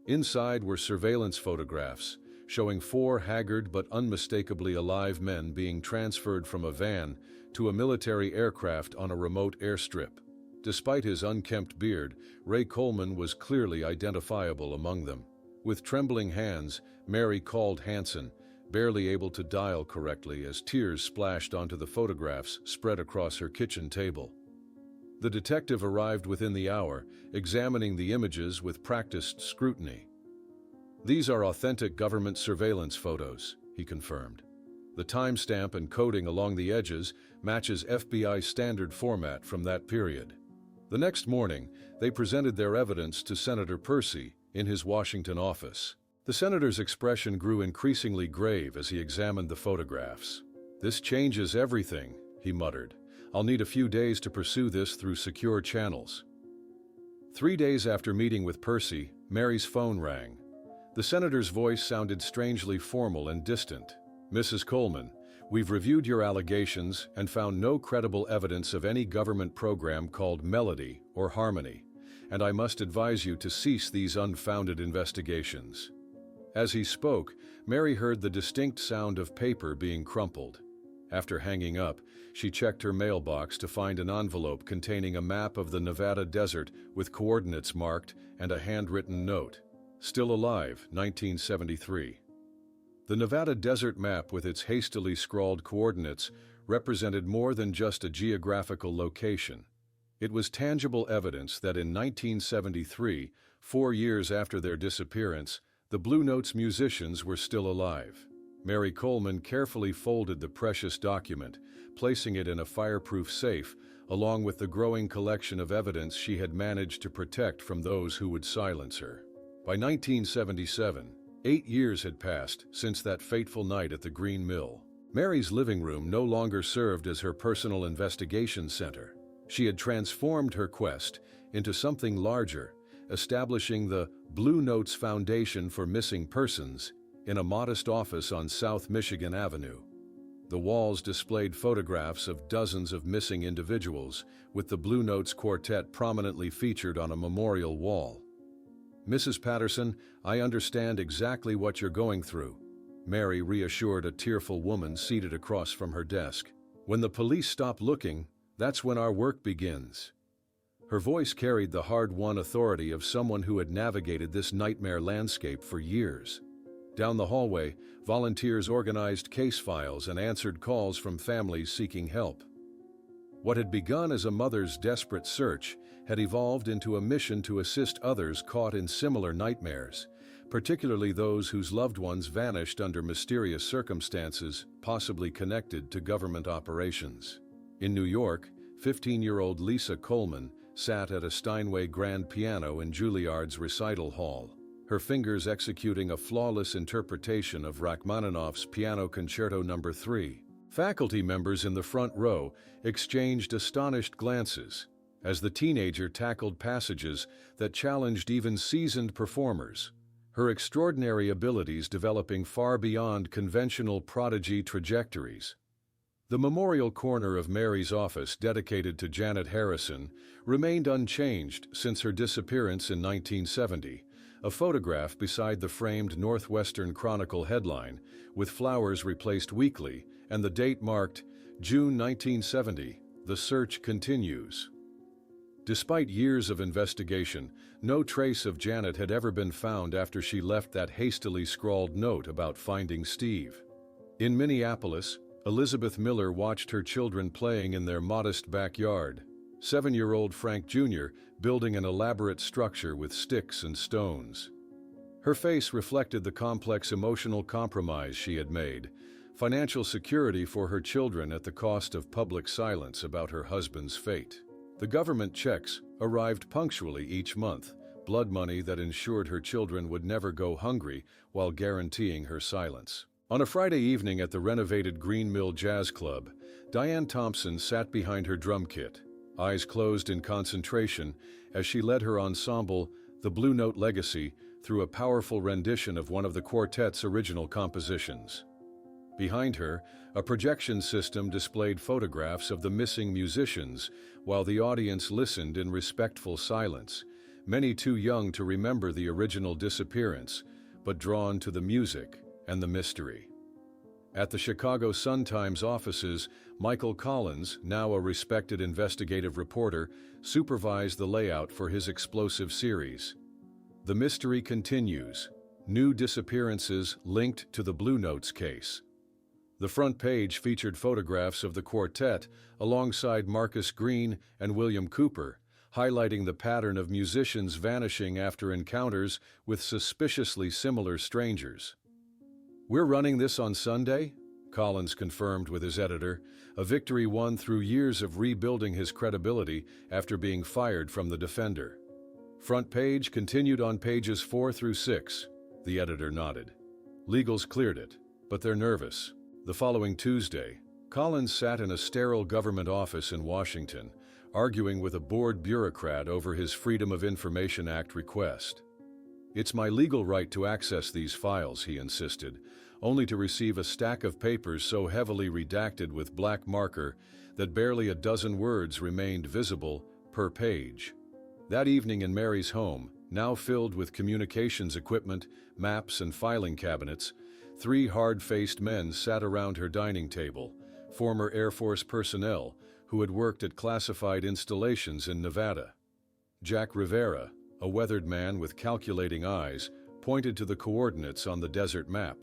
Inside were surveillance photographs, showing 4 haggard but unmistakably alive men being transferred from a van to a military aircraft on a remote airstrip. Despite his unkempt beard, Ray Coleman was clearly identifiable among them. With trembling hands, Mary called Hanson, barely able to dial correctly as tears splashed onto the photographs spread across her kitchen table. The detective arrived within the hour, examining the images with practiced scrutiny. "These are authentic government surveillance photos," he confirmed. "The timestamp and coding along the edges matches FBI standard format from that period." The next morning, they presented their evidence to Senator Percy in his Washington office. The senator's expression grew increasingly grave as he examined the photographs. "This changes everything," he muttered. "I'll need a few days to pursue this through secure channels." 3 days after meeting with Percy, Mary's phone rang. The senator's voice sounded strangely formal and distant. "Mrs. Coleman, we've reviewed your allegations and found no credible evidence of any government program called Melody or Harmony, and I must advise you to cease these unfounded investigations." As he spoke, Mary heard the distinct sound of paper being crumpled. After hanging up, she checked her mailbox to find an envelope containing a map of the Nevada desert with coordinates marked and a handwritten note. "Still alive, 1973." The Nevada desert map with its hastily scrawled coordinates represented more than just a geographical location. It was tangible evidence that in 1973, 4 years after their disappearance, the Blue Notes musicians were still alive. Mary Coleman carefully folded the precious document, placing it in a fireproof safe, along with the growing collection of evidence she had managed to protect from those who would silence her. By 1977, 8 years had passed since that fateful night at the Green Mill. Mary's living room no longer served as her personal investigation center. She had transformed her quest into something larger, establishing the Blue Notes Foundation for Missing Persons in a modest office on South Michigan Avenue. The walls displayed photographs of dozens of missing individuals, with the Blue Notes Quartet prominently featured on a memorial wall. "Mrs. Patterson, I understand exactly what you're going through," Mary reassured a tearful woman seated across from her desk. "When the police stop looking, that's when our work begins." Her voice carried the hard-won authority of someone who had navigated this nightmare landscape for years. Down the hallway, volunteers organized case files and answered calls from families seeking help. What had begun as a mother's desperate search had evolved into a mission to assist others caught in similar nightmares, particularly those whose loved ones vanished under mysterious circumstances, possibly connected to government operations. In New York, 15-year-old Lisa Coleman sat at a Steinway grand piano in Juilliard's recital hall, her fingers executing a flawless interpretation of Rachmaninoff's Piano Concerto No. 3. Faculty members in the front row exchanged astonished glances as the teenager tackled passages that challenged even seasoned performers, her extraordinary abilities developing far beyond conventional prodigy trajectories. The memorial corner of Mary's office dedicated to Janet Harrison remained unchanged since her disappearance in 1970, a photograph beside the framed Northwestern Chronicle headline, with flowers replaced weekly and the date marked June 1970, "The search continues." Despite years of investigation, no trace of Janet had ever been found after she left that hastily scrawled note about finding Steve. In Minneapolis, Elizabeth Miller watched her children playing in their modest backyard. 7-year-old Frank Jr. building an elaborate structure with sticks and stones. Her face reflected the complex emotional compromise she had made, financial security for her children at the cost of public silence about her husband's fate. The government checks arrived punctually each month, blood money that ensured her children would never go hungry while guaranteeing her silence. On a Friday evening at the renovated Green Mill Jazz Club, Diane Thompson sat behind her drum kit, eyes closed in concentration as she led her ensemble, the Blue Note Legacy, through a powerful rendition of one of the quartet's original compositions. Behind her, a projection system displayed photographs of the missing musicians while the audience listened in respectful silence, many too young to remember the original disappearance, but drawn to the music and the mystery. At the Chicago Sun-Times offices, Michael Collins, now a respected investigative reporter, supervised the layout for his explosive series. The mystery continues. New disappearances linked to the Blue Notes case. The front page featured photographs of the quartet alongside Marcus Green and William Cooper, highlighting the pattern of musicians vanishing after encounters with suspiciously similar strangers. "We're running this on Sunday?" Collins confirmed with his editor, a victory won through years of rebuilding his credibility after being fired from the Defender. Front page continued on pages 4 through 6, the editor nodded. Legals cleared it, but they're nervous. The following Tuesday, Collins sat in a sterile government office in Washington, arguing with a bored bureaucrat over his Freedom of Information Act request. It's my legal right to access these files, he insisted, only to receive a stack of papers so heavily redacted with black marker that barely a dozen words remained visible per page. That evening in Mary's home, now filled with communications equipment, maps, and filing cabinets, 3 hard-faced men sat around her dining table, former Air Force personnel who had worked at classified installations in Nevada. Jack Rivera, a weathered man with calculating eyes, pointed to the coordinates on the desert map.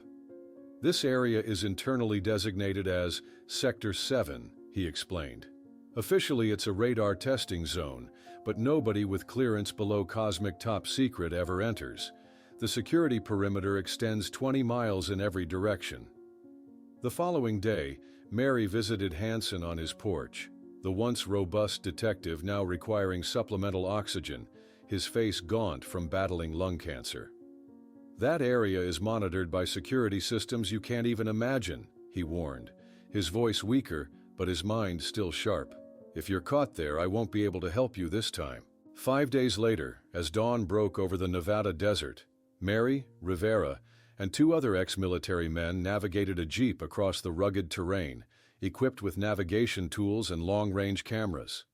This area is internally designated as Sector 7, he explained. Officially, it's a radar testing zone, but nobody with clearance below Cosmic Top Secret ever enters. The security perimeter extends 20 miles in every direction. The following day, Mary visited Hansen on his porch, the once robust detective now requiring supplemental oxygen, his face gaunt from battling lung cancer. That area is monitored by security systems you can't even imagine, he warned, his voice weaker, but his mind still sharp. If you're caught there, I won't be able to help you this time. 5 days later, as dawn broke over the Nevada desert, Mary, Rivera, and 2 other ex-military men navigated a jeep across the rugged terrain, equipped with navigation tools and long-range cameras.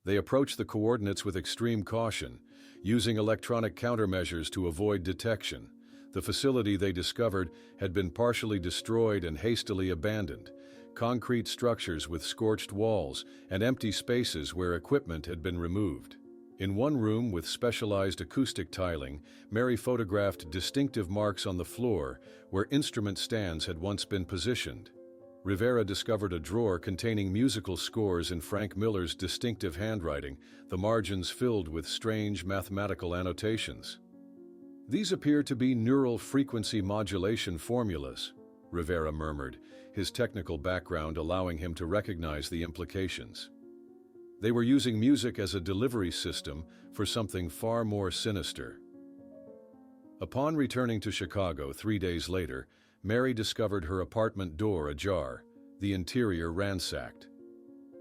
They approached the coordinates with extreme caution, using electronic countermeasures to avoid detection. The facility they discovered had been partially destroyed and hastily abandoned, concrete structures with scorched walls and empty spaces where equipment had been removed. In one room with specialized acoustic tiling, Mary photographed distinctive marks on the floor where instrument stands had once been positioned. Rivera discovered a drawer containing musical scores in Frank Miller's distinctive handwriting, the margins filled with strange mathematical annotations. These appear to be neural frequency modulation formulas, Rivera murmured, his technical background allowing him to recognize the implications. They were using music as a delivery system for something far more sinister. Upon returning to Chicago 3 days later, Mary discovered her apartment door ajar, the interior ransacked.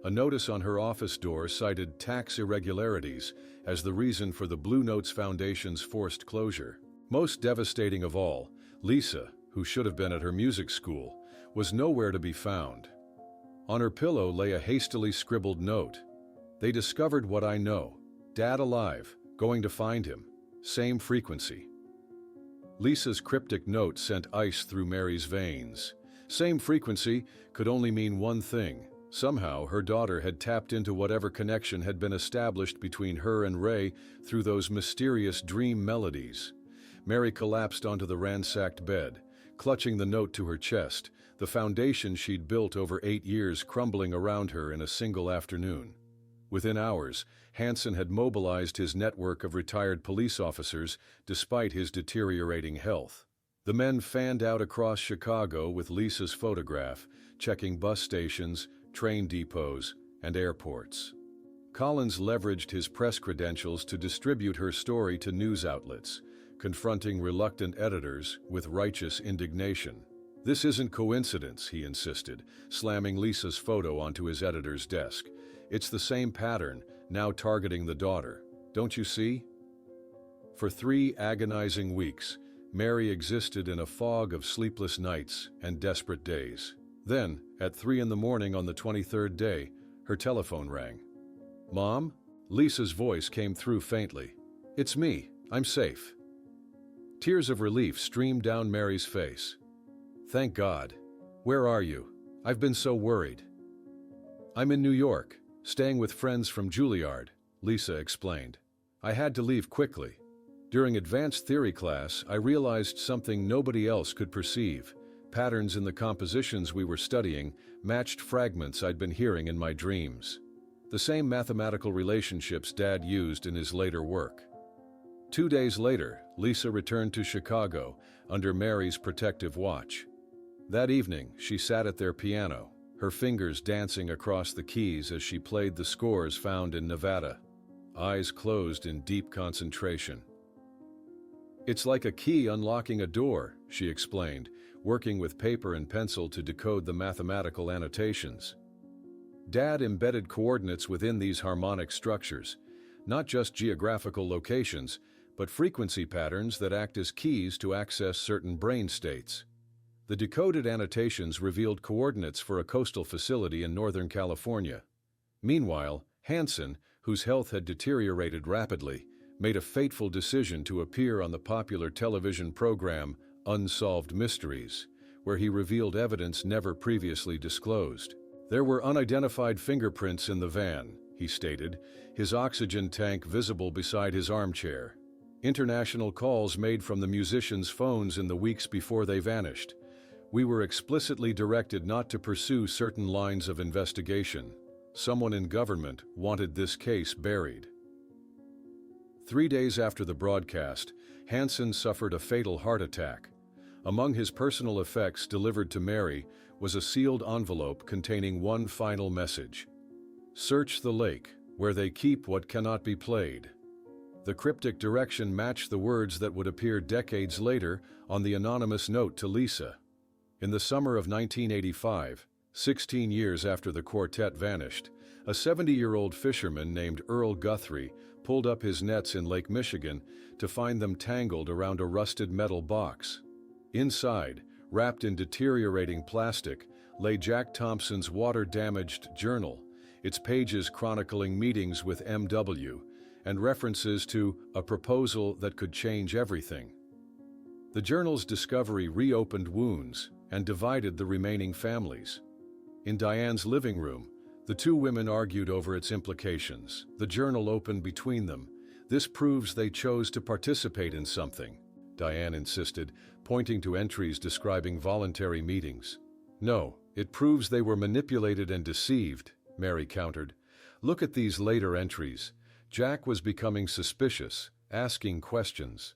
A notice on her office door cited tax irregularities as the reason for the Blue Notes Foundation's forced closure. Most devastating of all, Lisa, who should have been at her music school, was nowhere to be found. On her pillow lay a hastily scribbled note. They discovered what I know. Dad alive, going to find him. Same frequency. Lisa's cryptic note sent ice through Mary's veins. Same frequency could only mean one thing. Somehow, her daughter had tapped into whatever connection had been established between her and Ray through those mysterious dream melodies. Mary collapsed onto the ransacked bed, clutching the note to her chest, the foundation she'd built over 8 years crumbling around her in a single afternoon. Within hours, Hansen had mobilized his network of retired police officers despite his deteriorating health. The men fanned out across Chicago with Lisa's photograph, checking bus stations, train depots, and airports. Collins leveraged his press credentials to distribute her story to news outlets, confronting reluctant editors with righteous indignation. This isn't coincidence, he insisted, slamming Lisa's photo onto his editor's desk. It's the same pattern, now targeting the daughter. Don't you see? For 3 agonizing weeks, Mary existed in a fog of sleepless nights and desperate days. Then, at 3 in the morning on the 23rd day, her telephone rang. "Mom?" Lisa's voice came through faintly. "It's me. I'm safe." Tears of relief streamed down Mary's face. "Thank God. Where are you? I've been so worried." "I'm in New York, staying with friends from Juilliard," Lisa explained. "I had to leave quickly. During advanced theory class, I realized something nobody else could perceive. Patterns in the compositions we were studying matched fragments I'd been hearing in my dreams. The same mathematical relationships Dad used in his later work." 2 days later, Lisa returned to Chicago under Mary's protective watch. That evening, she sat at their piano, her fingers dancing across the keys as she played the scores found in Nevada, eyes closed in deep concentration. "It's like a key unlocking a door," she explained, working with paper and pencil to decode the mathematical annotations. Dad embedded coordinates within these harmonic structures, not just geographical locations, but frequency patterns that act as keys to access certain brain states. The decoded annotations revealed coordinates for a coastal facility in Northern California. Meanwhile, Hansen, whose health had deteriorated rapidly, made a fateful decision to appear on the popular television program Unsolved Mysteries, where he revealed evidence never previously disclosed. "There were unidentified fingerprints in the van," he stated, his oxygen tank visible beside his armchair. "International calls made from the musicians' phones in the weeks before they vanished. We were explicitly directed not to pursue certain lines of investigation. Someone in government wanted this case buried." 3 days after the broadcast, Hansen suffered a fatal heart attack. Among his personal effects delivered to Mary was a sealed envelope containing one final message: "Search the lake, where they keep what cannot be played." The cryptic direction matched the words that would appear decades later on the anonymous note to Lisa. In the summer of 1985, 16 years after the quartet vanished, a 70-year-old fisherman named Earl Guthrie pulled up his nets in Lake Michigan to find them tangled around a rusted metal box. Inside, wrapped in deteriorating plastic, lay Jack Thompson's water-damaged journal, its pages chronicling meetings with M.W. and references to a proposal that could change everything. The journal's discovery reopened wounds and divided the remaining families. In Diane's living room, the two women argued over its implications. The journal opened between them. "This proves they chose to participate in something," Diane insisted, pointing to entries describing voluntary meetings. "No, it proves they were manipulated and deceived," Mary countered. "Look at these later entries. Jack was becoming suspicious, asking questions."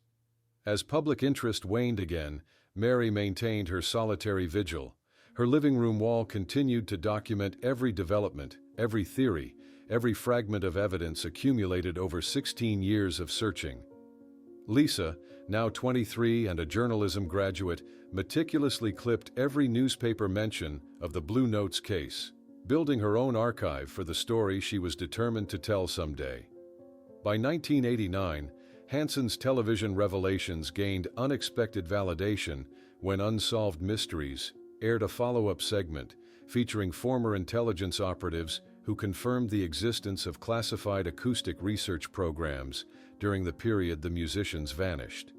As public interest waned again, Mary maintained her solitary vigil. Her living room wall continued to document every development, every theory, every fragment of evidence accumulated over 16 years of searching. Lisa, now 23 and a journalism graduate, meticulously clipped every newspaper mention of the Blue Notes case, building her own archive for the story she was determined to tell someday. By 1989, Hansen's television revelations gained unexpected validation when Unsolved Mysteries aired a follow-up segment featuring former intelligence operatives who confirmed the existence of classified acoustic research programs during the period the musicians vanished.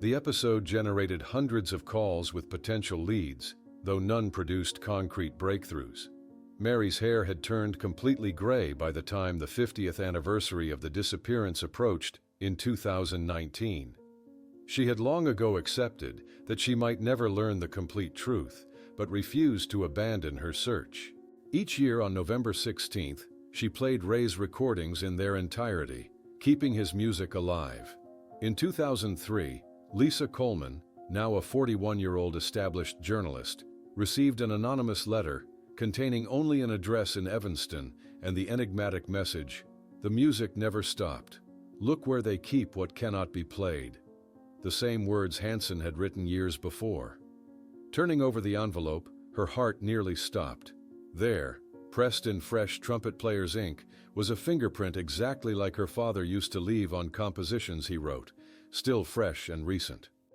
The episode generated hundreds of calls with potential leads, though none produced concrete breakthroughs. Mary's hair had turned completely gray by the time the 50th anniversary of the disappearance approached in 2019. She had long ago accepted that she might never learn the complete truth, but refused to abandon her search. Each year on November 16th, she played Ray's recordings in their entirety, keeping his music alive. In 2003, Lisa Coleman, now a 41-year-old established journalist, received an anonymous letter containing only an address in Evanston and the enigmatic message, "The music never stopped. Look where they keep what cannot be played." The same words Hansen had written years before. Turning over the envelope, her heart nearly stopped. There, pressed in fresh trumpet player's ink, was a fingerprint exactly like her father used to leave on compositions he wrote, still fresh and recent.